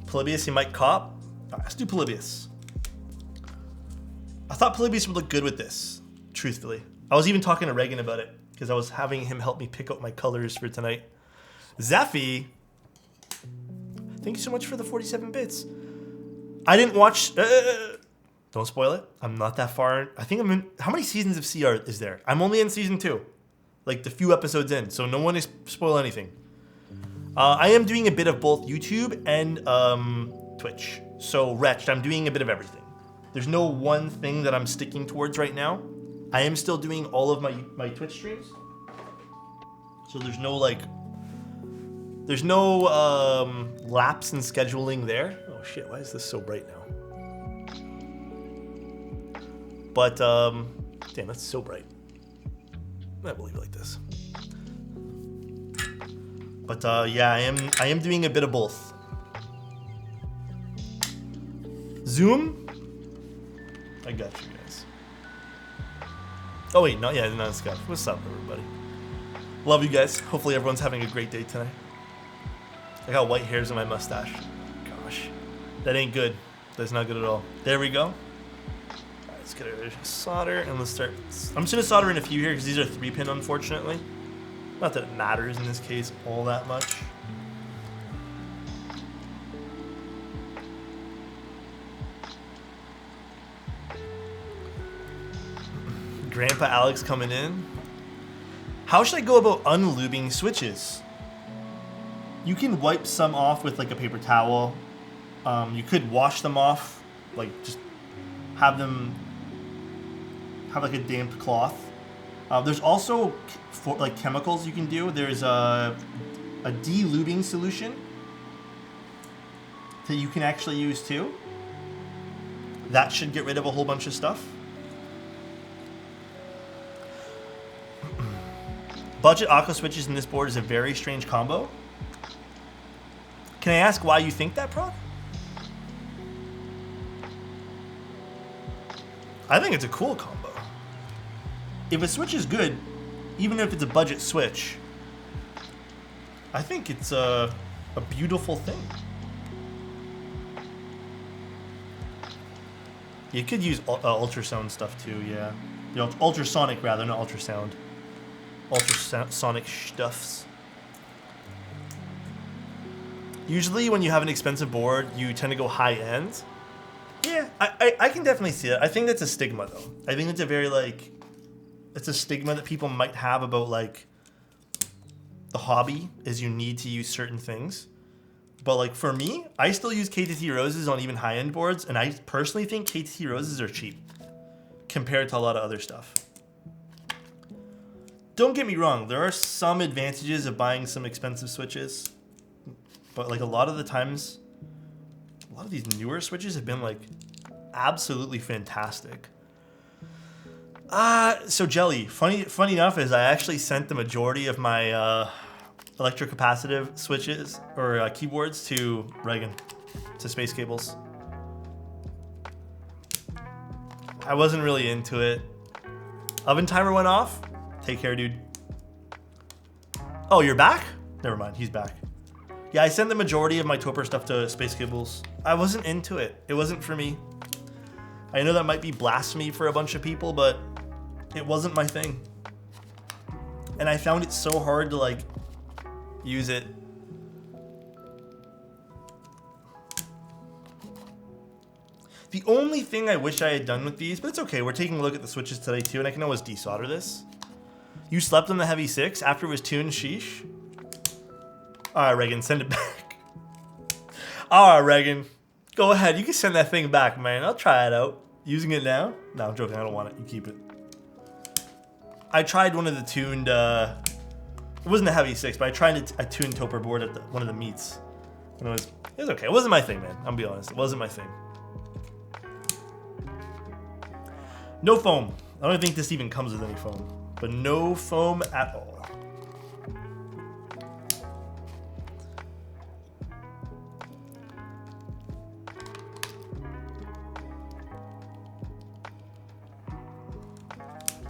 Polybius, he might cop. All right, let's do Polybius. I thought Polybius would look good with this, truthfully. I was even talking to Reagan about it, because I was having him help me pick out my colors for tonight. Zeffy, thank you so much for the 47 bits. I didn't watch... don't spoil it. I'm not that far. I think I'm in... How many seasons of CR is there? I'm only in season 2. Like the few episodes in, so no one is spoil anything. I am doing a bit of both YouTube and Twitch. So Wretched, I'm doing a bit of everything. There's no one thing that I'm sticking towards right now. I am still doing all of my Twitch streams. So there's no like There's no lapse in scheduling there. Oh shit, why is this so bright now? But, damn, that's so bright. I believe it like this. But yeah, I am doing a bit of both. Zoom? I got you guys. Oh wait, not yet, not Scott. What's up, everybody? Love you guys. Hopefully everyone's having a great day tonight. I got white hairs in my mustache. Gosh, that ain't good. That's not good at all. There we go. All right, let's get a solder and let's start. I'm just gonna solder in a few here because these are 3-pin, unfortunately. Not that it matters in this case all that much. Grandpa Alex coming in. How should I go about unlubing switches? You can wipe some off with like a paper towel. You could wash them off, like just have like a damp cloth. There's also like chemicals you can do. There's a de-lubing solution that you can actually use too. That should get rid of a whole bunch of stuff. Budget aqua switches in this board is a very strange combo. Can I ask why you think that, Prod? I think it's a cool combo. If a switch is good, even if it's a budget switch, I think it's a beautiful thing. You could use ultrasound stuff too, yeah. You know, ultrasonic rather, not ultrasound. Ultrasonic stuffs. Usually when you have an expensive board, you tend to go high end. Yeah, I can definitely see it. I think that's a stigma though. I think it's a very like, it's a stigma that people might have about like the hobby is you need to use certain things. But like for me, I still use KTT roses on even high end boards. And I personally think KTT roses are cheap compared to a lot of other stuff. Don't get me wrong, there are some advantages of buying some expensive switches, but like a lot of the times, a lot of these newer switches have been like absolutely fantastic. So Jelly, funny enough is I actually sent the majority of my electrocapacitive switches or keyboards to Reagan, to Space Cables. I wasn't really into it. Oven timer went off. Take care, dude. Oh, you're back? Never mind, he's back. Yeah, I sent the majority of my Topper stuff to Space Cables. I wasn't into it. It wasn't for me. I know that might be blasphemy for a bunch of people, but it wasn't my thing. And I found it so hard to like use it. The only thing I wish I had done with these, but it's okay, we're taking a look at the switches today too, and I can always desolder this. You slept on the Heavy 6 after it was tuned, sheesh. Alright, Reagan, send it back. Alright, Reagan. Go ahead, you can send that thing back, man. I'll try it out. Using it now? No, I'm joking, I don't want it. You keep it. I tried one of the tuned, it wasn't a Heavy 6, but I tried a tuned Topper board at one of the meets. And it was okay. It wasn't my thing, man. I'll be honest. It wasn't my thing. No foam. I don't think this even comes with any foam. But no foam at all.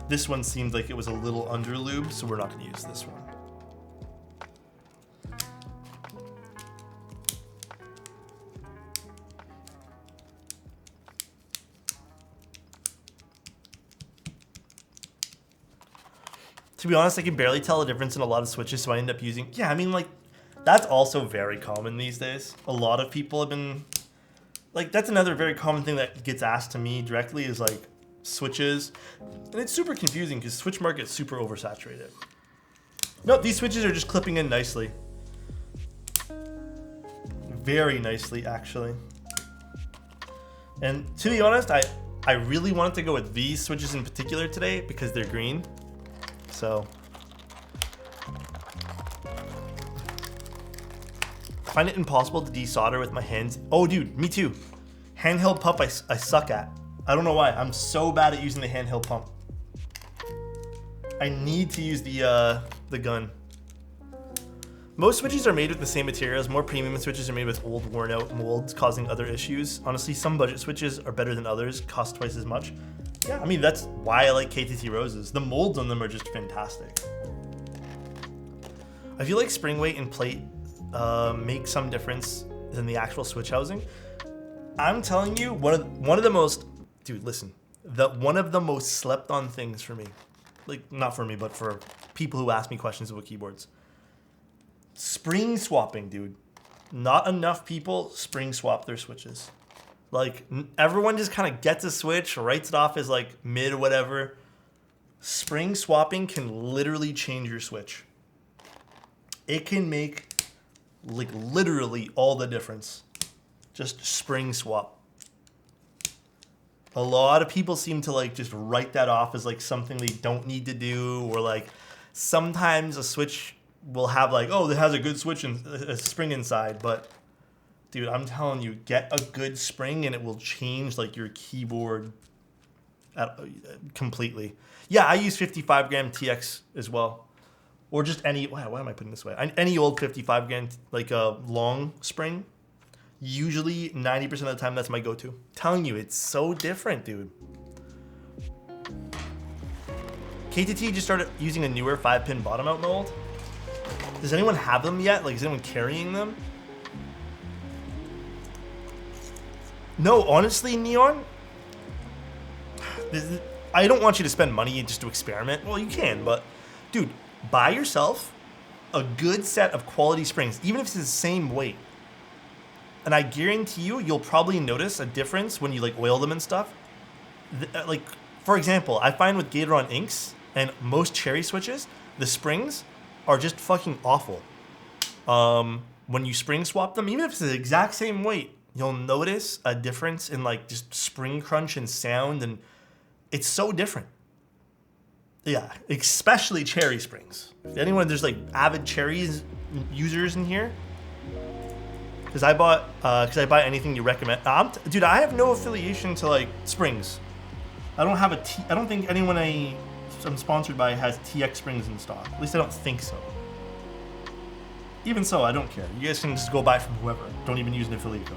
This one seemed like it was a little under lube, so we're not going to use this one. To be honest, I can barely tell the difference in a lot of switches, so I end up using... Yeah, I mean, like, that's also very common these days. A lot of people have been... Like, that's another very common thing that gets asked to me directly is, like, switches. And it's super confusing because switch market's super oversaturated. Nope, these switches are just clipping in nicely. Very nicely, actually. And to be honest, I really wanted to go with these switches in particular today because they're green. So I find it impossible to desolder with my hands. Oh, dude, me too. Handheld pump I suck at. I don't know why. I'm so bad at using the handheld pump. I need to use the gun. Most switches are made with the same materials. More premium switches are made with old, worn out molds, causing other issues. Honestly, some budget switches are better than others, cost twice as much. Yeah, I mean, that's why I like KTT Roses. The molds on them are just fantastic. I feel like spring weight and plate make some difference than the actual switch housing. I'm telling you, one of the most, dude, listen, one of the most slept on things for me, like not for me, but for people who ask me questions about keyboards. Spring swapping, dude. Not enough people spring swap their switches. Like, everyone just kind of gets a switch, writes it off as like mid or whatever. Spring swapping can literally change your switch. It can make like literally all the difference. Just spring swap. A lot of people seem to like just write that off as like something they don't need to do, or like sometimes a switch will have like, oh, it has a good switch and a spring inside, but dude, I'm telling you, get a good spring and it will change like your keyboard completely. Yeah, I use 55 gram TX as well, or just any. Why am I putting this way? Any old 55 gram like a long spring. Usually 90% of the time, that's my go-to. Telling you, it's so different, dude. KTT just started using a newer 5-pin bottom-out mold. Does anyone have them yet? Like, is anyone carrying them? No, honestly, Neon, I don't want you to spend money just to experiment. Well, you can, but dude, buy yourself a good set of quality springs, even if it's the same weight. And I guarantee you, you'll probably notice a difference when you like oil them and stuff. Like, for example, I find with Gatoron inks and most cherry switches, the springs are just fucking awful. When you spring swap them, even if it's the exact same weight, you'll notice a difference in like just spring crunch and sound, and it's so different. Yeah, especially cherry springs. If anyone, there's like avid cherries users in here, because I buy anything you recommend. Dude, I have no affiliation to like springs. I don't think anyone I'm sponsored by has TX springs in stock. At least I don't think so. Even so, I don't care. You guys can just go buy from whoever. Don't even use an affiliate code.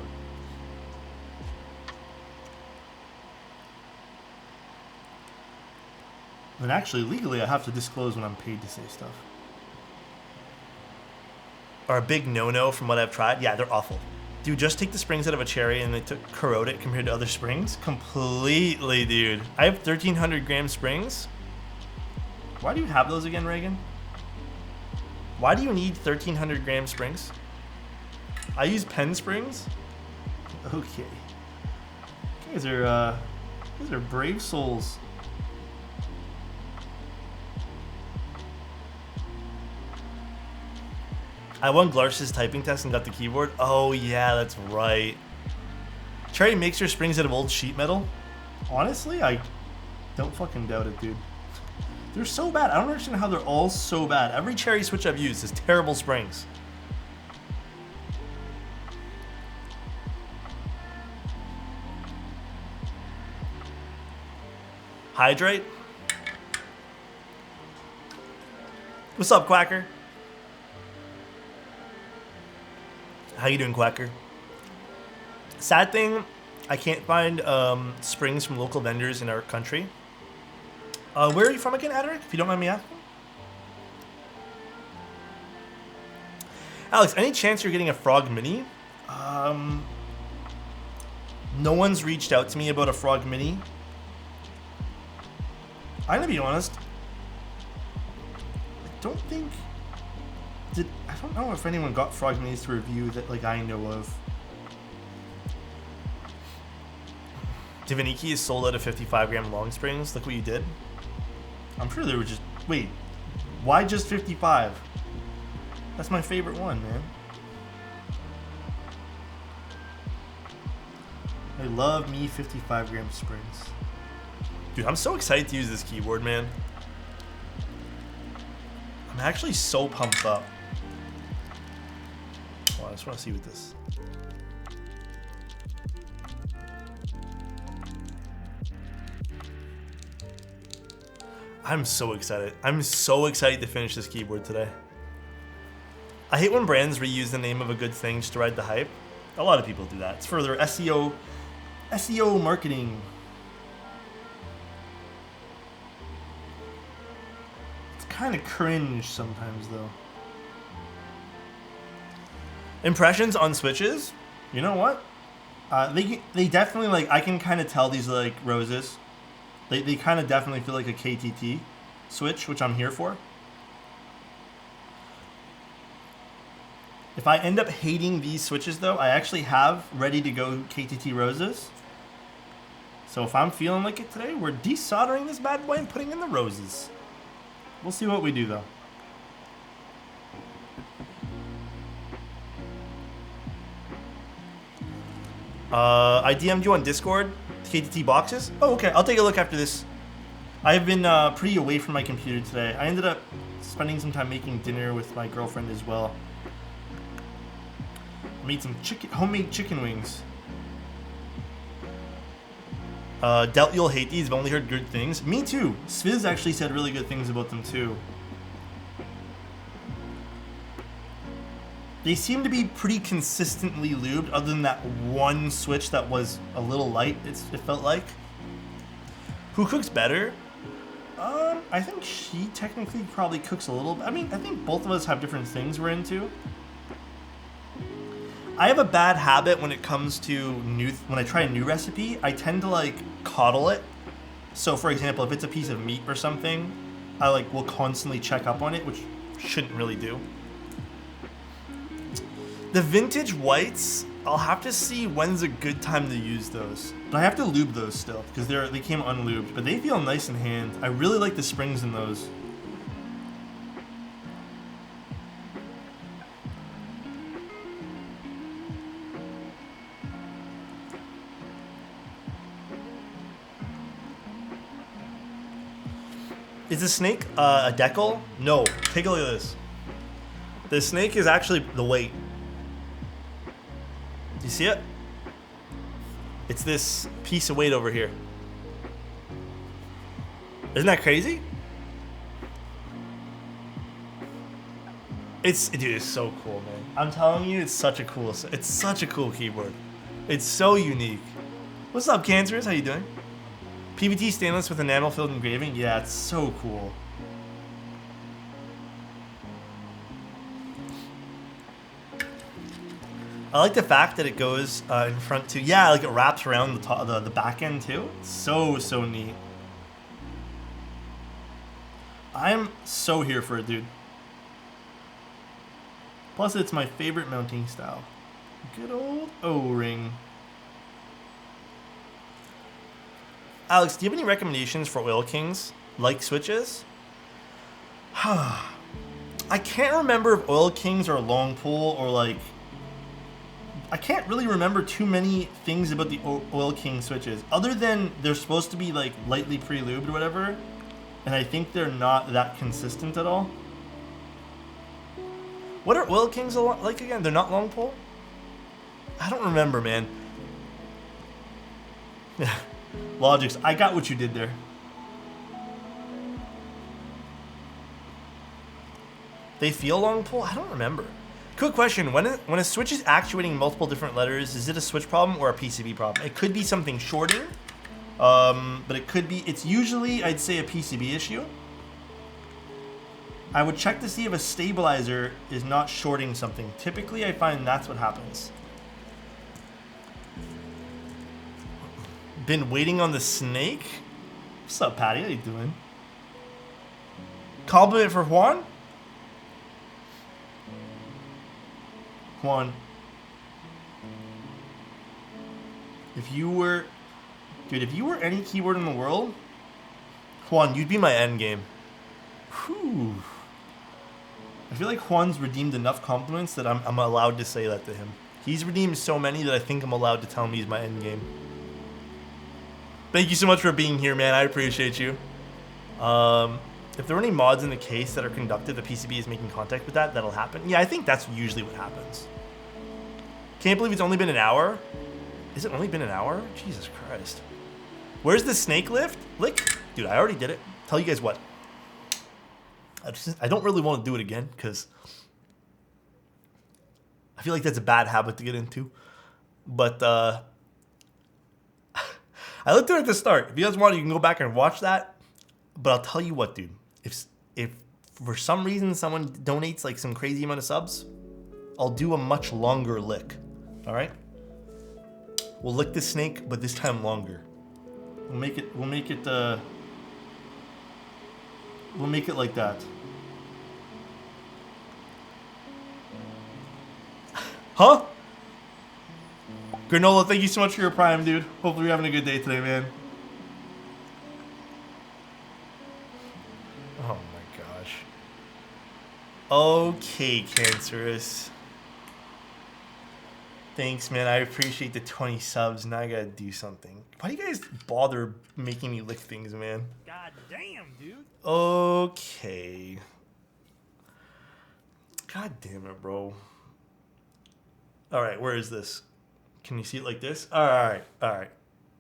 And actually, legally, I have to disclose when I'm paid to say stuff. Are a big no-no from what I've tried. Yeah, they're awful. Dude, just take the springs out of a cherry and they corrode it compared to other springs. Completely, dude. I have 1,300 gram springs. Why do you have those again, Reagan? Why do you need 1,300 gram springs? I use pen springs. Okay. These are brave souls. I won Glars's typing test and got the keyboard. Oh yeah, that's right. Cherry makes your springs out of old sheet metal. Honestly, I don't fucking doubt it, dude. They're so bad. I don't understand how they're all so bad. Every Cherry switch I've used has terrible springs. Hydrate. What's up, Quacker? How you doing, Quacker? Sad thing, I can't find springs from local vendors in our country. Where are you from again, Adric, if you don't mind me asking? Alex, any chance you're getting a Frog Mini? No one's reached out to me about a Frog Mini. I'm gonna be honest. I don't think... I don't know if anyone got Frog Minis to review that like I know of. Diviniki is sold out of 55 gram long springs. Look what you did. I'm sure they were just... Wait, why just 55? That's my favorite one, man. I love me 55 gram springs. Dude, I'm so excited to use this keyboard, man. I'm actually so pumped up. I just want to see what this. I'm so excited. I'm so excited to finish this keyboard today. I hate when brands reuse the name of a good thing just to ride the hype. A lot of people do that. It's for their SEO marketing. It's kind of cringe sometimes though. Impressions on switches? You know what? They definitely, like, I can kind of tell these are like roses. They kind of definitely feel like a KTT switch, which I'm here for. If I end up hating these switches though, I actually have ready to go KTT roses. So if I'm feeling like it today, we're desoldering this bad boy and putting in the roses. We'll see what we do though. I DM'd you on Discord, KTT boxes. Oh, okay. I'll take a look after this. I've been pretty away from my computer today. I ended up spending some time making dinner with my girlfriend as well. I made some homemade chicken wings. Doubt you'll hate these. I've only heard good things. Me too. Svizz actually said really good things about them too. They seem to be pretty consistently lubed, other than that one switch that was a little light, it felt like. Who cooks better? I think she technically probably cooks a little. I mean, I think both of us have different things we're into. I have a bad habit when it comes to when I try a new recipe, I tend to like coddle it. So for example, if it's a piece of meat or something, I like will constantly check up on it, which shouldn't really do. The vintage whites, I'll have to see when's a good time to use those. But I have to lube those still, because they came unlubed, but they feel nice in hand. I really like the springs in those. Is the snake a decal? No. Take a look at this. The snake is actually the weight. Do you see it? It's this piece of weight over here. Isn't that crazy? Dude, it's so cool, man. I'm telling you, it's such a cool keyboard. It's so unique. What's up, Cancerous? How you doing? PVT stainless with enamel-filled engraving. Yeah, it's so cool. I like the fact that it goes in front too. Yeah, like it wraps around the top, the back end too. So neat. I'm so here for it, dude. Plus, it's my favorite mounting style. Good old O-ring. Alex, do you have any recommendations for Oil Kings like switches? I can't remember if Oil Kings are long pull or like. I can't really remember too many things about the Oil King switches, other than they're supposed to be like lightly pre-lubed or whatever, and I think they're not that consistent at all. What are Oil Kings like again? They're not long pull? I don't remember, man. Logix, I got what you did there. They feel long pull? I don't remember. Quick question, when a switch is actuating multiple different letters, is it a switch problem or a PCB problem? It could be something shorting, but it's usually, I'd say, a PCB issue. I would check to see if a stabilizer is not shorting something. Typically, I find that's what happens. Been waiting on the snake? What's up, Patty? How you doing? Compliment for Juan? Juan, if you were any keyboard in the world, Juan, you'd be my end game. Whew. I feel like Juan's redeemed enough compliments that I'm allowed to say that to him. He's redeemed so many that I think I'm allowed to tell him he's my end game. Thank you so much for being here, man. I appreciate you. If there are any mods in the case that are conducted, the PCB is making contact with that'll happen. Yeah, I think that's usually what happens. Can't believe it's only been an hour. Is it only been an hour? Jesus Christ. Where's the snake lift? Lick? Dude, I already did it. Tell you guys what. I don't really want to do it again because I feel like that's a bad habit to get into. But I looked at it at the start. If you guys want, you can go back and watch that. But I'll tell you what, dude. If for some reason someone donates like some crazy amount of subs, I'll do a much longer lick. All right? We'll lick the snake, but this time longer. We'll make it like that. Huh? Granola, thank you so much for your prime, dude. Hopefully you're having a good day today, man. Oh my gosh. Okay, Cancerous. Thanks, man. I appreciate the 20 subs. Now I gotta do something. Why do you guys bother making me lick things, man? God damn, dude. Okay. God damn it, bro. All right, where is this? Can you see it like this? All right.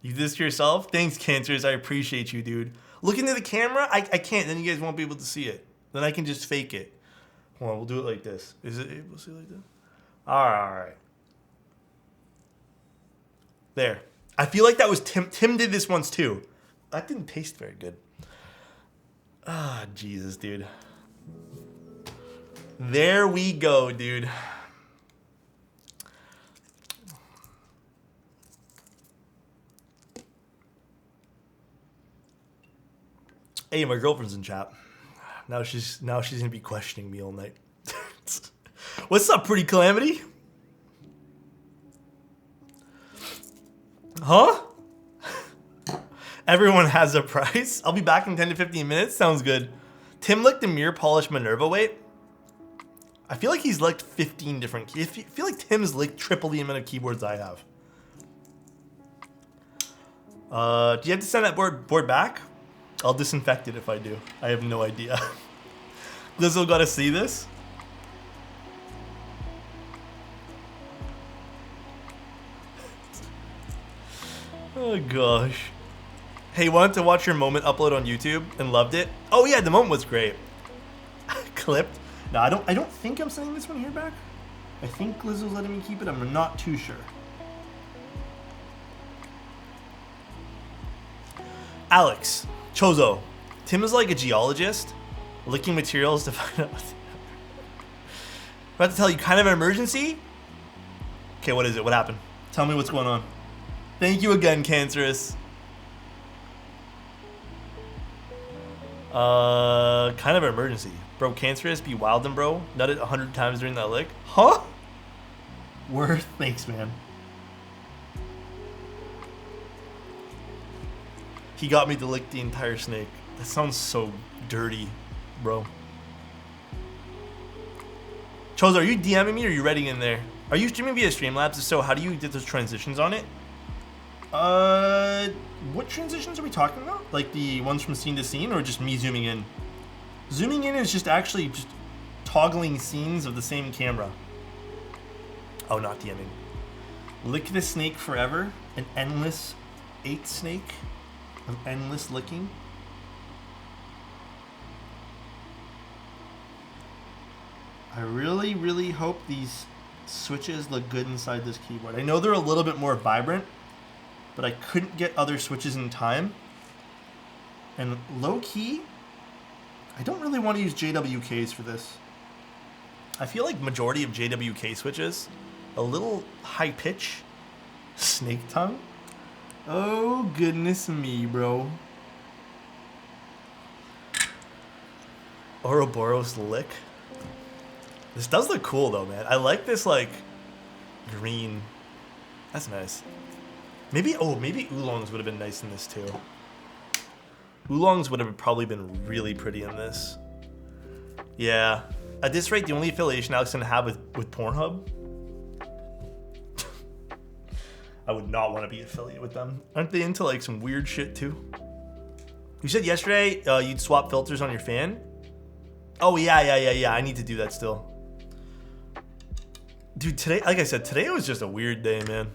You did this to yourself? Thanks, Cancers. I appreciate you, dude. Look into the camera? I can't. Then you guys won't be able to see it. Then I can just fake it. Hold on, we'll do it like this. Is it able to see it like this? All right. There. I feel like that was Tim. Tim did this once too. That didn't taste very good. Ah, Jesus, dude. There we go, dude. Hey, my girlfriend's in chat. Now she's gonna be questioning me all night. What's up, pretty Calamity? Huh? Everyone has a price. I'll be back in 10 to 15 minutes. Sounds good. Tim licked the mirror polish Minerva weight. I feel like he's licked 15 different keys. I feel like Tim's licked triple the amount of keyboards I have. Do you have to send that board back? I'll disinfect it if I do. I have no idea. Lizzo gotta see this. Oh gosh. Hey, wanted to watch your moment upload on YouTube and loved it. Oh yeah, the moment was great. Clipped. No, I don't think I'm sending this one here back. I think Lizzo's letting me keep it. I'm not too sure. Alex, Chozo, Tim is like a geologist, licking materials to find out. About to tell you, kind of an emergency? Okay, what is it? What happened? Tell me what's going on. Thank you again, Cancerous. Kind of an emergency. Bro, Cancerous, be wildin', bro. Nutted 100 times during that lick. Huh? Worth. Thanks, man. He got me to lick the entire snake. That sounds so dirty, bro. Chozo, are you DMing me or are you writing in there? Are you streaming via Streamlabs? If so, how do you get those transitions on it? What transitions are we talking about? Like the ones from scene to scene or just me zooming in? Zooming in is just actually just toggling scenes of the same camera. Oh, not DMing. Lick the snake forever. An endless 8 snake of endless licking. I really, really hope these switches look good inside this keyboard. I know they're a little bit more vibrant, but I couldn't get other switches in time. And low key, I don't really want to use JWKs for this. I feel like majority of JWK switches, a little high pitch, snake tongue. Oh goodness me, bro. Ouroboros lick. This does look cool though, man. I like this like green. That's nice. Maybe oolongs would have been nice in this too. Oolongs would have probably been really pretty in this. Yeah. At this rate, the only affiliation Alex gonna have with Pornhub. I would not want to be affiliated with them. Aren't they into like some weird shit too? You said yesterday you'd swap filters on your fan. Oh yeah. I need to do that still. Dude, today, like I said, today was just a weird day, man.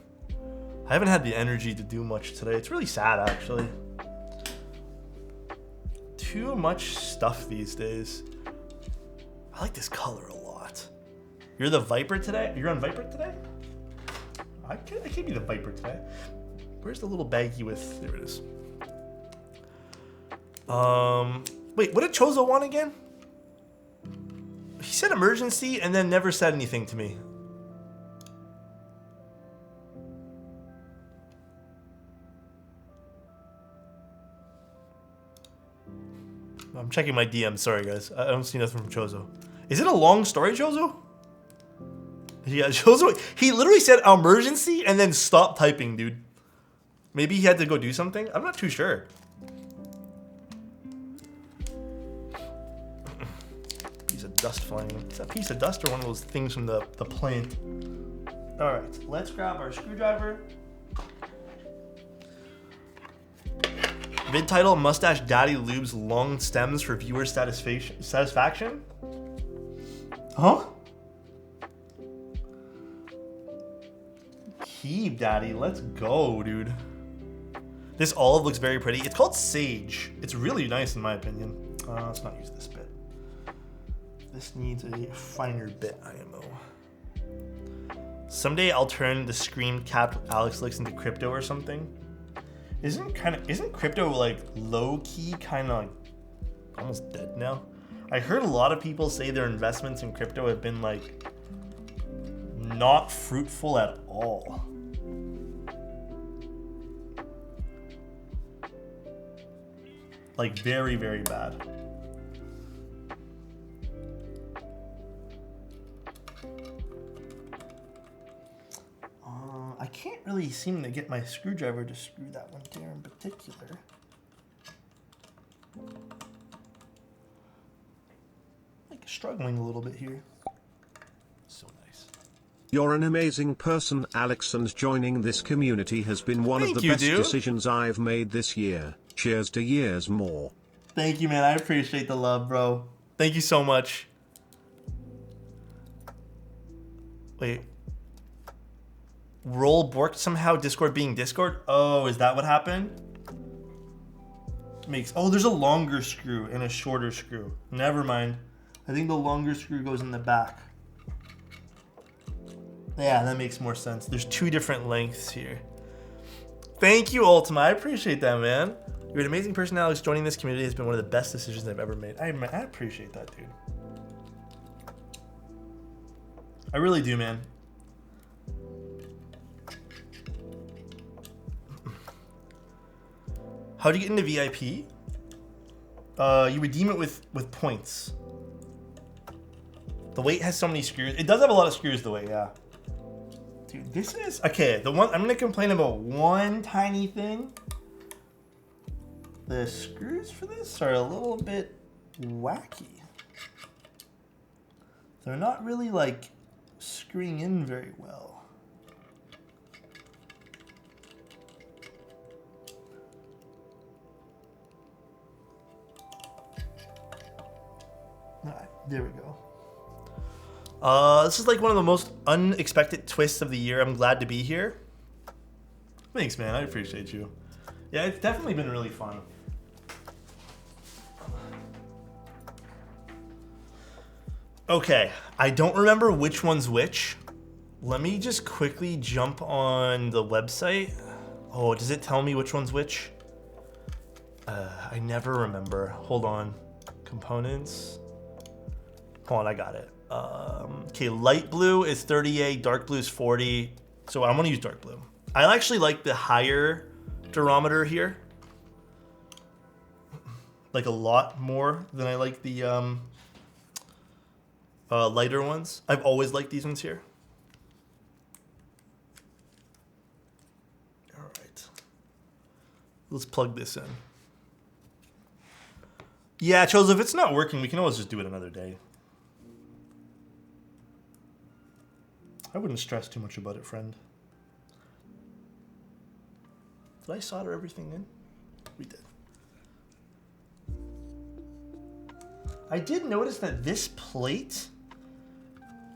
I haven't had the energy to do much today. It's really sad, actually. Too much stuff these days. I like this color a lot. You're the Viper today? You're on Viper today? I can't be the Viper today. Where's the little baggie with... There it is. Wait, what did Chozo want again? He said emergency and then never said anything to me. I'm checking my DM. Sorry, guys. I don't see nothing from Chozo. Is it a long story, Chozo? Yeah, Chozo. He literally said emergency and then stopped typing, dude. Maybe he had to go do something. I'm not too sure. Piece of dust flying. Is that a piece of dust or one of those things from the plane? All right, let's grab our screwdriver. Vid title, Mustache Daddy Lube's long stems for viewer satisfaction? Huh? Keep Daddy, let's go, dude. This olive looks very pretty. It's called Sage. It's really nice in my opinion. Let's not use this bit. This needs a finer bit IMO. Someday I'll turn the screen capped Alex Licks into crypto or something. Isn't crypto like low key kind of like almost dead now? I heard a lot of people say their investments in crypto have been like not fruitful at all. Like very, very bad. I can't really seem to get my screwdriver to screw that one there in particular. Like struggling a little bit here. So nice. You're an amazing person, Alex, and joining this community has been one of the best decisions I've made this year. Cheers to years more. Thank you, man. I appreciate the love, bro. Thank you so much. Wait. Roll borked somehow, Discord being Discord? Oh, is that what happened? Oh, there's a longer screw and a shorter screw. Never mind. I think the longer screw goes in the back. Yeah, that makes more sense. There's two different lengths here. Thank you, Ultima. I appreciate that, man. You're an amazing person, Alex. Joining this community has been one of the best decisions I've ever made. I appreciate that, dude. I really do, man. How do you get into VIP? You redeem it with points. The weight has so many screws. It does have a lot of screws, the weight, yeah. Dude, this is... Okay, the one... I'm going to complain about one tiny thing. The screws for this are a little bit wacky. They're not really, like, screwing in very well. Alright, there we go. This is like one of the most unexpected twists of the year. I'm glad to be here. Thanks, man. I appreciate you. Yeah, it's definitely been really fun. Okay, I don't remember which one's which. Let me just quickly jump on the website. Oh, does it tell me which one's which? I never remember. Hold on. Components. Hold on, I got it. Okay, light blue is 38, dark blue is 40. So I'm gonna use dark blue. I actually like the higher durometer here. Like a lot more than I like the lighter ones. I've always liked these ones here. All right. Let's plug this in. Yeah, Chose, if it's not working, we can always just do it another day. I wouldn't stress too much about it, friend. Did I solder everything in? We did. I did notice that this plate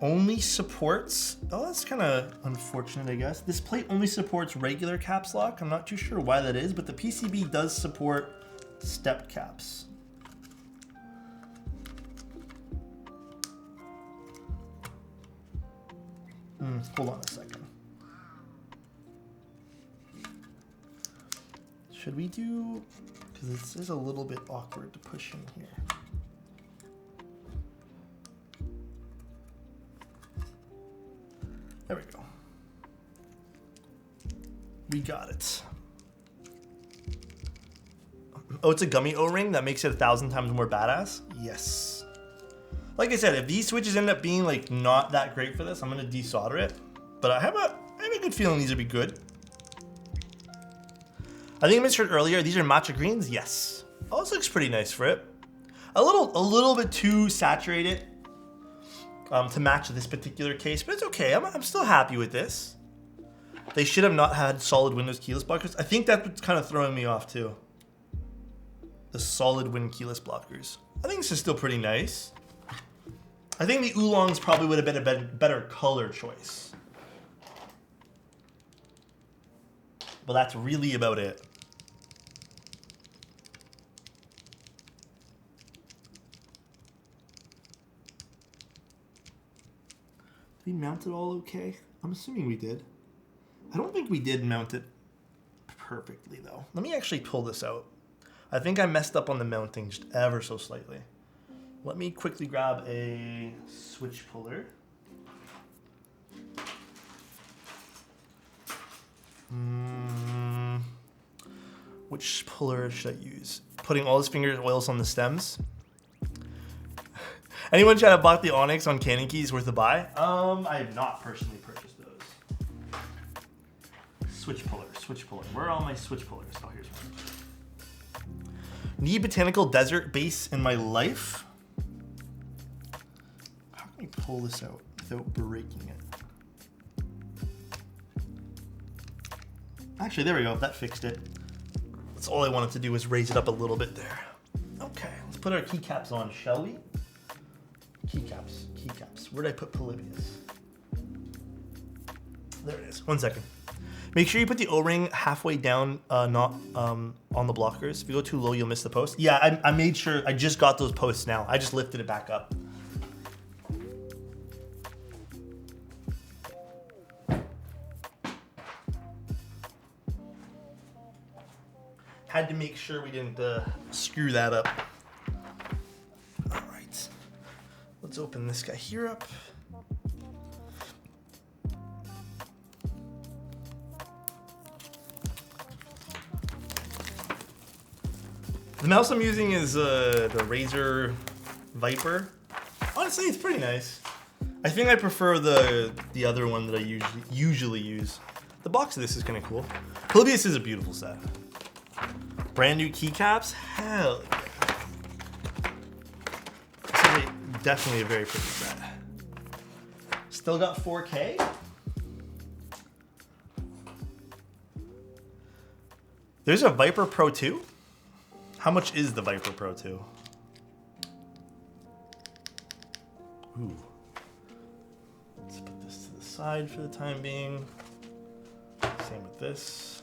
only supports, oh, that's kind of unfortunate, I guess. This plate only supports regular caps lock. I'm not too sure why that is, but the PCB does support step caps. Hold on a second. Should we do, because this is a little bit awkward to push in here. There we go. We got it. Oh, it's a gummy O-ring that makes it 1,000 times more badass? Yes. Like I said, if these switches end up being like not that great for this, I'm gonna desolder it. But I have a good feeling these would be good. I think I mentioned earlier, these are matcha greens. Yes. Oh, this looks pretty nice for it. A little bit too saturated to match this particular case, but it's okay. I'm still happy with this. They should have not had solid Windows keyless blockers. I think that's what's kind of throwing me off too. The solid Win keyless blockers. I think this is still pretty nice. I think the oolongs probably would have been a better color choice. But that's really about it. Did we mount it all okay? I'm assuming we did. I don't think we did mount it perfectly though. Let me actually pull this out. I think I messed up on the mounting just ever so slightly. Let me quickly grab a switch puller. Which puller should I use? Putting all his finger oils on the stems. Anyone try to bought the Onyx on Canon Keys worth a buy? I have not personally purchased those. Switch puller, switch puller. Where are all my switch pullers? Oh, here's one. Need botanical desert base in my life? How can we pull this out without breaking it? Actually, there we go. That fixed it. That's all I wanted to do was raise it up a little bit there. Okay, let's put our keycaps on, shall we? Keycaps, keycaps. Where did I put Polybius? There it is. 1 second. Make sure you put the O-ring halfway down, not on the blockers. If you go too low, you'll miss the post. Yeah, I made sure. I just got those posts now. I just lifted it back up. Had to make sure we didn't screw that up. All right. Let's open this guy here up. The mouse I'm using is the Razer Viper. Honestly, it's pretty nice. I think I prefer the other one that I usually use. The box of this is kind of cool. Polybius is a beautiful set. Brand new keycaps? Hell yeah. This is definitely a very pretty set. Still got 4K? There's a Viper Pro 2? How much is the Viper Pro 2? Ooh. Let's put this to the side for the time being. Same with this.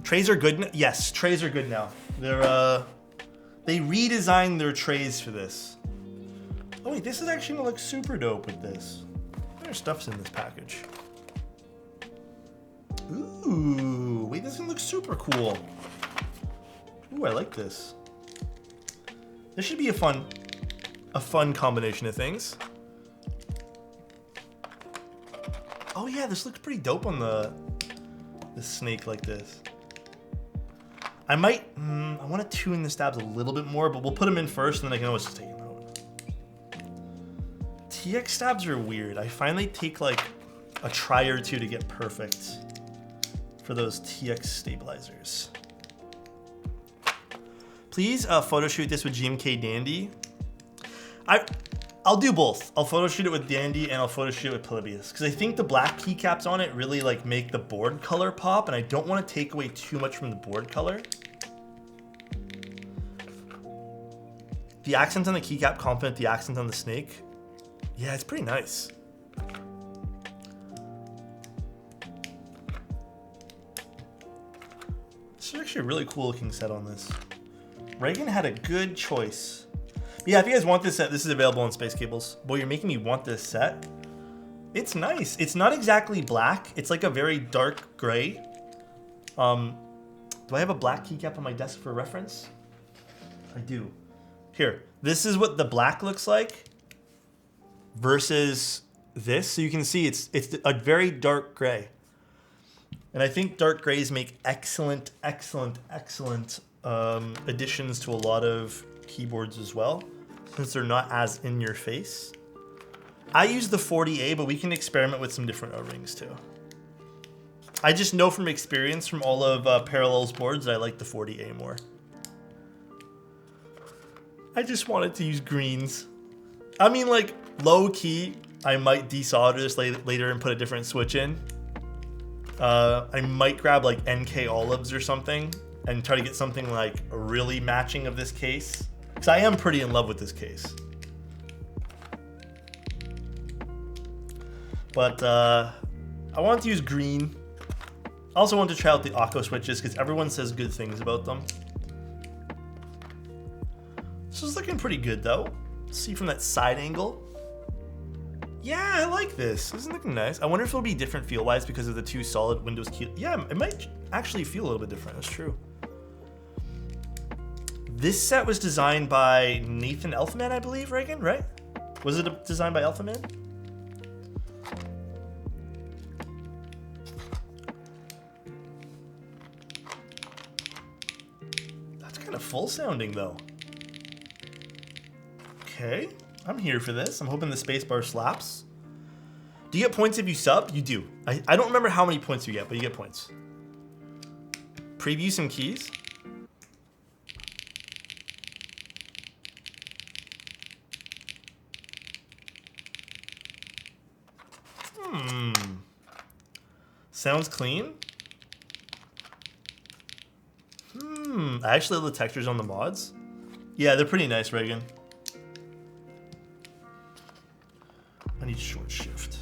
Trays are good. Yes, trays are good now. They redesigned their trays for this. Oh wait, this is actually gonna look super dope with this. There's stuff's in this package. Ooh, wait, this is gonna look super cool. Ooh, I like this. This should be a fun combination of things. Oh yeah, this looks pretty dope on the snake like this. I might, I want to tune the stabs a little bit more, but we'll put them in first and then I can always just take them out. TX stabs are weird. I find they take like a try or two to get perfect for those TX stabilizers. Please photo shoot this with GMK Dandy. I'll do both. I'll photo shoot it with Dandy and I'll photo shoot it with Polybius because I think the black keycaps on it really like make the board color pop, and I don't want to take away too much from the board color. The accent on the keycap complement the accent on the snake. Yeah, it's pretty nice. This is actually a really cool looking set on this. Reagan had a good choice. Yeah, if you guys want this set, this is available on Space Cables. Boy, you're making me want this set. It's nice. It's not exactly black. It's like a very dark gray. Do I have a black keycap on my desk for reference? I do. Here, this is what the black looks like versus this. So you can see it's a very dark gray. And I think dark grays make excellent, excellent, excellent additions to a lot of keyboards as well, since they're not as in your face. I use the 40A, but we can experiment with some different O-rings too. I just know from experience from all of Parallels boards that I like the 40A more. I just wanted to use greens. I mean, like, low key, I might desolder this later and put a different switch in. I might grab like NK olives or something and try to get something like really matching of this case. Because I am pretty in love with this case. But I wanted to use green. I also want to try out the Akko switches because everyone says good things about them. This is looking pretty good though. See from that side angle. Yeah, I like this. This is looking nice. I wonder if it'll be different feel-wise because of the two solid Windows key. Yeah, it might actually feel a little bit different. That's true. This set was designed by Nathan Elfman, I believe, Reagan, right? Was it designed by Elfman? That's kind of full sounding though. Okay, I'm here for this. I'm hoping the spacebar slaps. Do you get points if you sub? You do. I don't remember how many points you get, but you get points. Preview some keys. Sounds clean. I actually love the textures on the mods. Yeah, they're pretty nice, Reagan. I need short shift.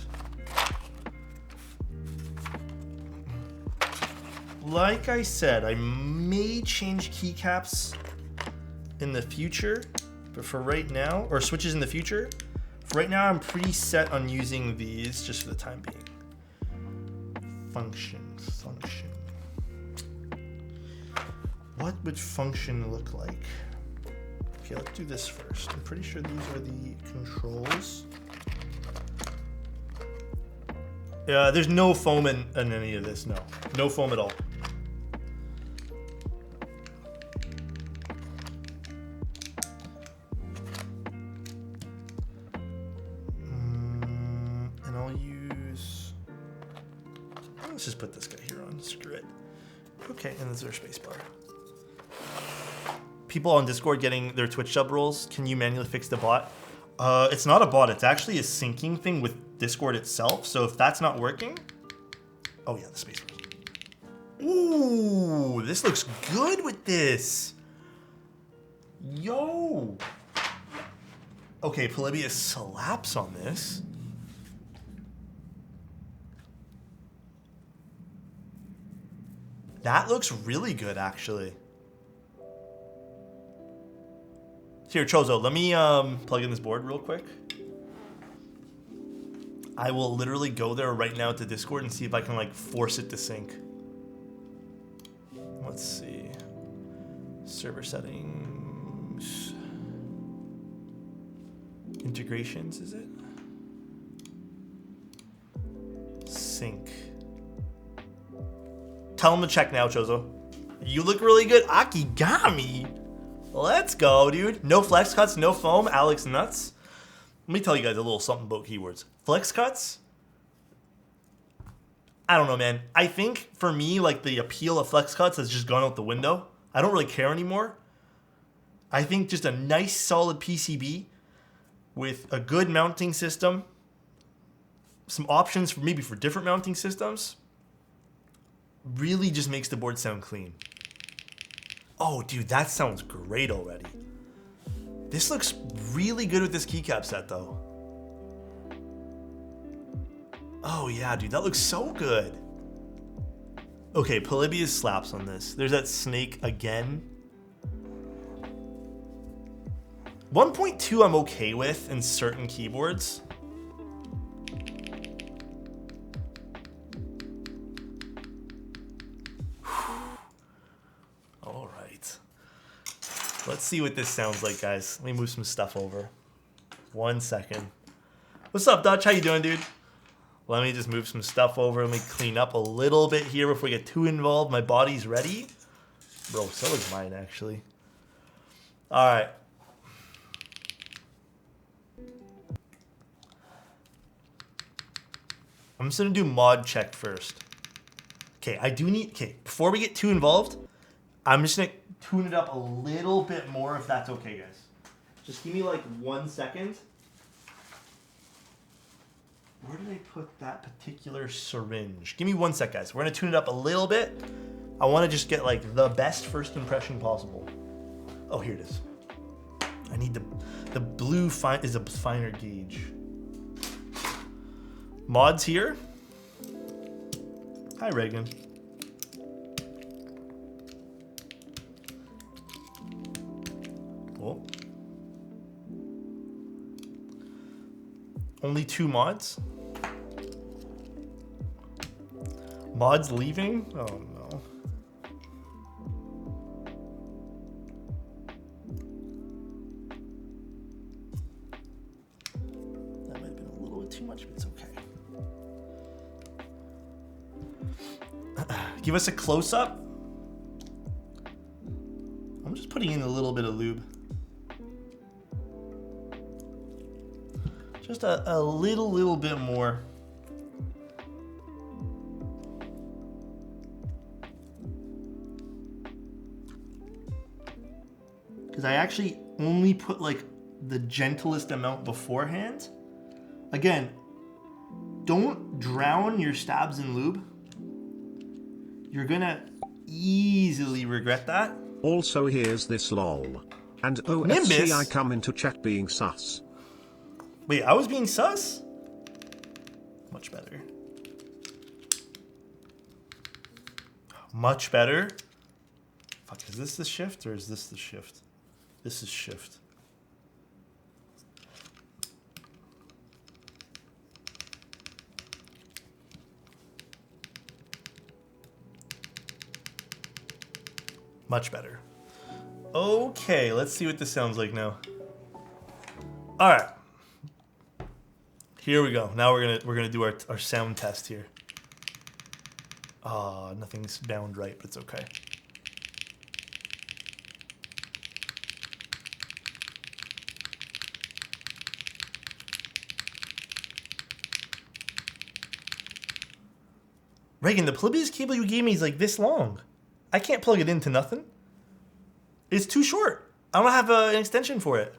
Like I said, I may change keycaps in the future, but for right now, or switches in the future, for right now I'm pretty set on using these just for the time being. Function. What would function look like? Okay, let's do this first. I'm pretty sure these are the controls. Yeah, there's no foam in any of this, no. No foam at all. And I'll use... Let's just put this guy here on, screw it. Okay, and there's our spacebar. People on Discord getting their Twitch sub roles, can you manually fix the bot? It's not a bot, it's actually a syncing thing with Discord itself. So if that's not working, oh yeah, the space. Ooh, this looks good with this. Yo. Okay, Polybius slaps on this. That looks really good, actually. Here, Chozo, let me plug in this board real quick. I will literally go there right now to Discord and see if I can like force it to sync. Let's see. Server settings. Integrations, is it? Sync. Tell him to check now, Chozo. You look really good. Akigami. Let's go, dude. No flex cuts, no foam. Alex nuts. Let me tell you guys a little something about keywords. Flex cuts. I don't know, man. I think for me, like the appeal of flex cuts has just gone out the window. I don't really care anymore. I think just a nice solid PCB with a good mounting system, some options for maybe for different mounting systems, really just makes the board sound clean. Oh, dude, that sounds great already. This looks really good with this keycap set though. Oh yeah, dude, that looks so good. Okay, Polybius slaps on this. There's that snake again. 1.2 I'm okay with in certain keyboards. All right. Let's see what this sounds like, guys. Let me move some stuff over. 1 second. What's up, Dutch? How you doing, dude? Let me just move some stuff over. Let me clean up a little bit here before we get too involved. My body's ready. Bro, so is mine, actually. All right. I'm just going to do mod check first. Okay, I do need... Okay, before we get too involved, I'm just going to tune it up a little bit more if that's okay, guys. Just give me like 1 second. Where did I put that particular syringe? Give me 1 sec, guys. We're going to tune it up a little bit. I want to just get like the best first impression possible. Oh, here it is. I need the blue is a finer gauge. Mods here. Hi, Reagan. Cool. Only 2 mods. Mods leaving? Oh no. That might have been a little bit too much, but it's okay. Give us a close-up. I'm just putting in a little bit of lube. Just a little bit more. Because I actually only put like the gentlest amount beforehand. Again, don't drown your stabs in lube. You're gonna easily regret that. Also, here's this lol. And OFC Nimbus? I come into chat being sus. Wait, I was being sus? Much better. Much better. Fuck, is this the shift or is this the shift? This is shift. Much better. Okay, let's see what this sounds like now. All right. Here we go. Now we're gonna do our sound test here. Nothing's bound right, but it's okay. Reagan, the Polybius cable you gave me is like this long. I can't plug it into nothing. It's too short. I don't have an extension for it.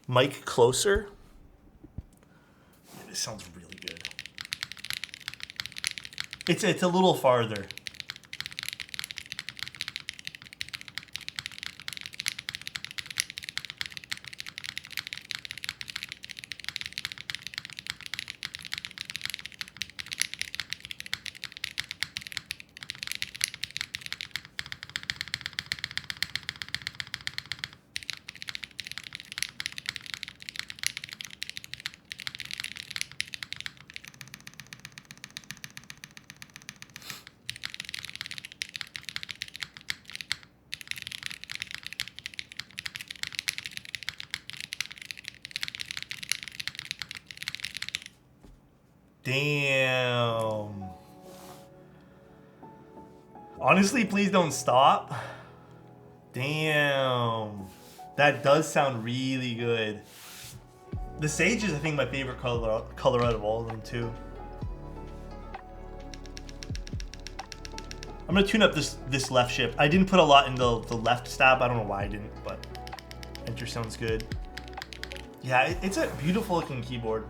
Mic closer. Yeah, this sounds really good. It's a little farther. Damn. Honestly, please don't stop. Damn. That does sound really good. The sage is, I think, my favorite color out of all of them, too. I'm gonna tune up this left shift. I didn't put a lot in the left stab. I don't know why I didn't, but enter sounds good. Yeah, it's a beautiful looking keyboard.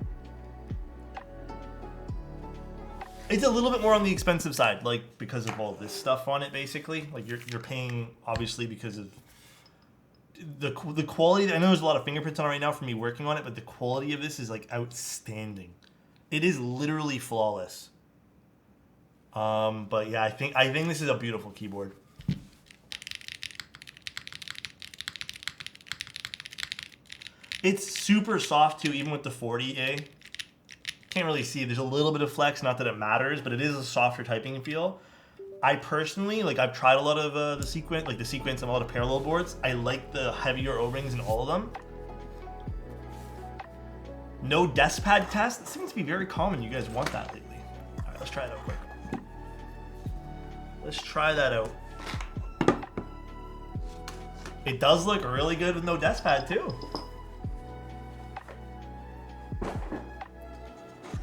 It's a little bit more on the expensive side, like because of all this stuff on it, basically. Like you're paying obviously because of the quality. I know there's a lot of fingerprints on it right now from me working on it, but the quality of this is like outstanding. It is literally flawless. But yeah, I think this is a beautiful keyboard. It's super soft too, even with the 40A. Can't really see. There's a little bit of flex, not that it matters, but it is a softer typing feel. I personally, like, I've tried a lot of the sequence and a lot of parallel boards. I like the heavier O-rings in all of them. No desk pad test. It seems to be very common. You guys want that lately. All right, let's try it out quick. Let's try that out. It does look really good with no desk pad too.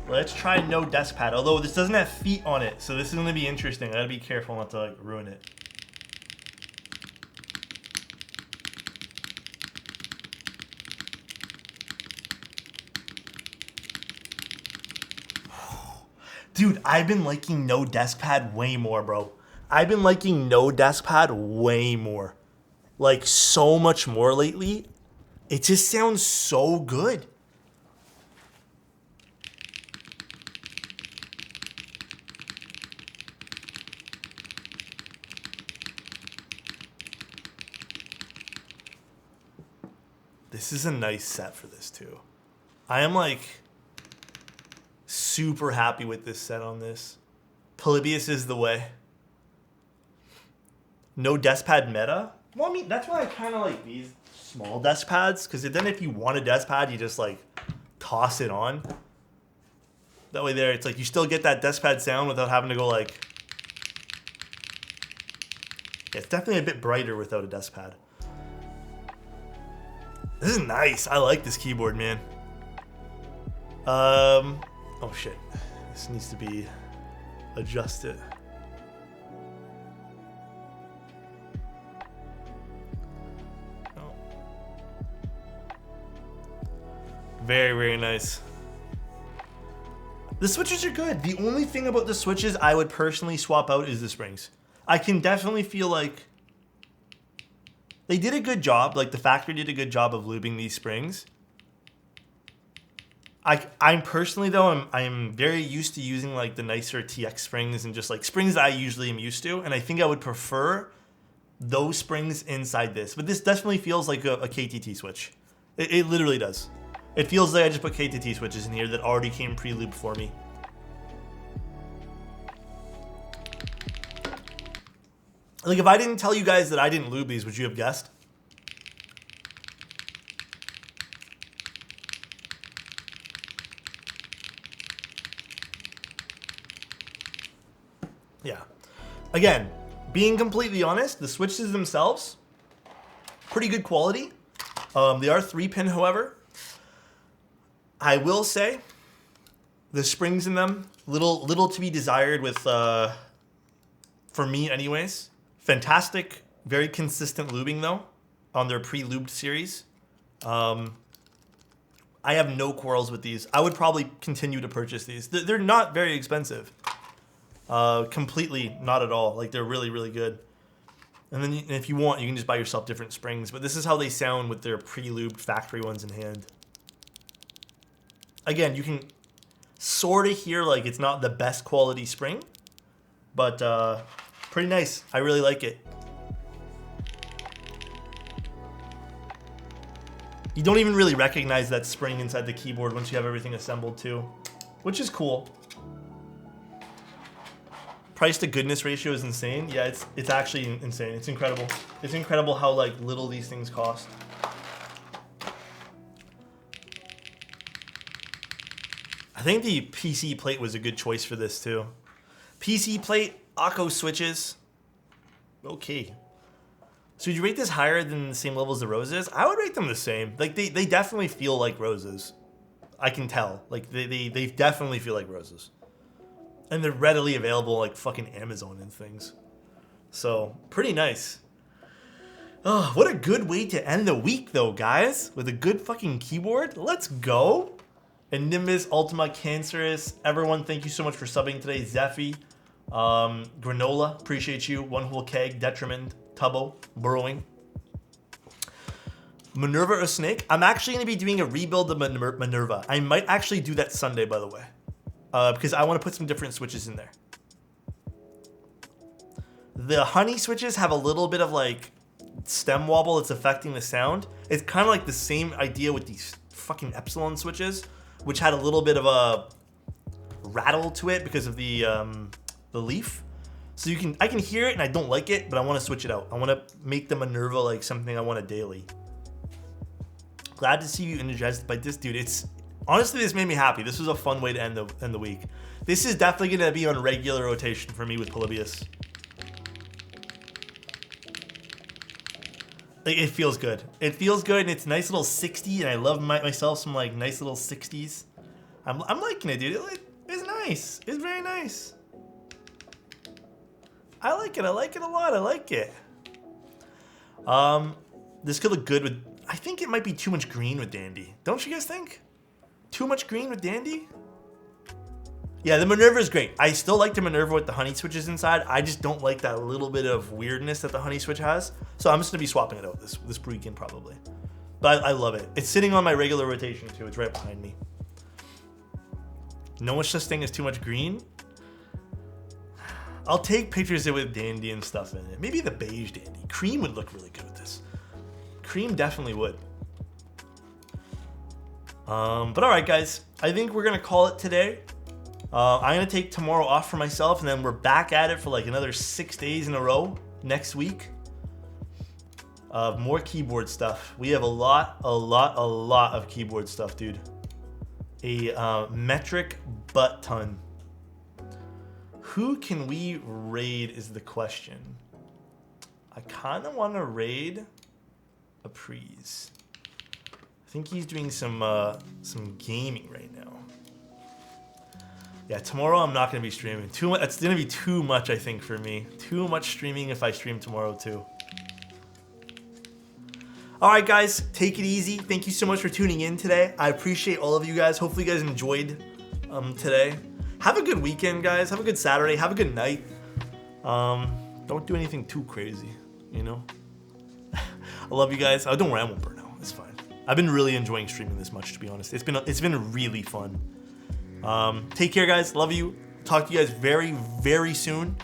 Let's try no desk pad, although this doesn't have feet on it, so this is going to be interesting. I gotta be careful not to like ruin it. Dude, I've been liking no desk pad way more, bro. I've been liking no desk pad way more. Like, so much more lately. It just sounds so good. This is a nice set for this too. I am like super happy with this set on this. Polybius is the way. No desk pad meta. Well, I mean, that's why I kind of like these small desk pads, because then if you want a desk pad, you just like toss it on. That way there, it's like you still get that desk pad sound without having to go like... Yeah, it's definitely a bit brighter without a desk pad. This is nice. I like this keyboard, man. Oh shit. This needs to be adjusted. Oh. Very, very nice. The switches are good. The only thing about the switches I would personally swap out is the springs. I can definitely feel like they did a good job. Like the factory did a good job of lubing these springs. I'm personally though, I'm very used to using like the nicer TX springs and just like springs that I usually am used to. And I think I would prefer those springs inside this. But this definitely feels like a KTT switch. It literally does. It feels like I just put KTT switches in here that already came pre-lubed for me. Like, if I didn't tell you guys that I didn't lube these, would you have guessed? Yeah. Again, being completely honest, the switches themselves, pretty good quality. They are 3-pin, however. I will say, the springs in them, little to be desired with, for me anyways. Fantastic, very consistent lubing though, on their pre-lubed series. I have no quarrels with these. I would probably continue to purchase these. They're not very expensive. Completely not at all. Like, they're really, really good. And then if you want, you can just buy yourself different springs. But this is how they sound with their pre-lubed factory ones in hand. Again, you can sort of hear like it's not the best quality spring, but pretty nice. I really like it. You don't even really recognize that spring inside the keyboard once you have everything assembled too, which is cool. Price to goodness ratio is insane. Yeah, it's actually insane. It's incredible. It's incredible how like little these things cost. I think the PC plate was a good choice for this too. PC plate, Akko switches. Okay. So would you rate this higher than the same level as the roses? I would rate them the same. Like they definitely feel like roses. I can tell. Like they definitely feel like roses. And they're readily available like fucking Amazon and things. So pretty nice. Oh, what a good way to end the week though, guys. With a good fucking keyboard. Let's go. And Nimbus, Ultima, Cancerous, everyone, thank you so much for subbing today. Zephy, Granola, appreciate you. One Whole Keg, Detriment, Tubbo, Burrowing. Minerva or Snake? I'm actually going to be doing a rebuild of Minerva. I might actually do that Sunday, by the way. Because I want to put some different switches in there. The honey switches have a little bit of like stem wobble that's affecting the sound. It's kind of like the same idea with these fucking Epsilon switches, which had a little bit of a rattle to it because of the leaf. So I can hear it and I don't like it, but I want to switch it out. I want to make the Minerva like something I want a daily. Glad to see you energized by this, dude. Honestly, this made me happy. This was a fun way to end the week. This is definitely going to be on regular rotation for me with Polybius. It feels good. It feels good, and it's a nice little 60, and I love myself some like nice little 60s. I'm liking it, dude. It's nice. It's very nice. I like it. I like it a lot. I like it. This could look good with... I think it might be too much green with Dandy. Don't you guys think? Too much green with Dandy? Yeah, the Minerva is great. I still like the Minerva with the honey switches inside. I just don't like that little bit of weirdness that the honey switch has. So I'm just going to be swapping it out this weekend probably. But I love it. It's sitting on my regular rotation too. It's right behind me. No such thing as too much green. I'll take pictures of it with Dandy and stuff in it. Maybe the beige Dandy. Cream would look really good with this. Cream definitely would. But all right, guys. I think we're going to call it today. I'm going to take tomorrow off for myself, and then we're back at it for like another 6 days in a row next week. More keyboard stuff. We have a lot of keyboard stuff, dude. A metric butt ton. Who can we raid is the question. I kind of want to raid Apries. I think he's doing some gaming right now. Yeah, tomorrow I'm not going to be streaming. It's going to be too much, I think, for me. Too much streaming if I stream tomorrow, too. All right, guys, take it easy. Thank you so much for tuning in today. I appreciate all of you guys. Hopefully you guys enjoyed today. Have a good weekend, guys. Have a good Saturday. Have a good night. Don't do anything too crazy, you know? I love you guys. Oh, don't worry, I won't burn out. It's fine. I've been really enjoying streaming this much, to be honest. It's been really fun. Take care, guys. Love you. Talk to you guys very, very soon.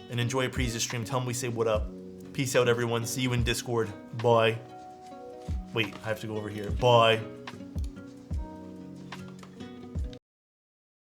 And enjoy Apree's stream. Tell them we say what up. Peace out, everyone. See you in Discord. Bye. Wait, I have to go over here. Bye.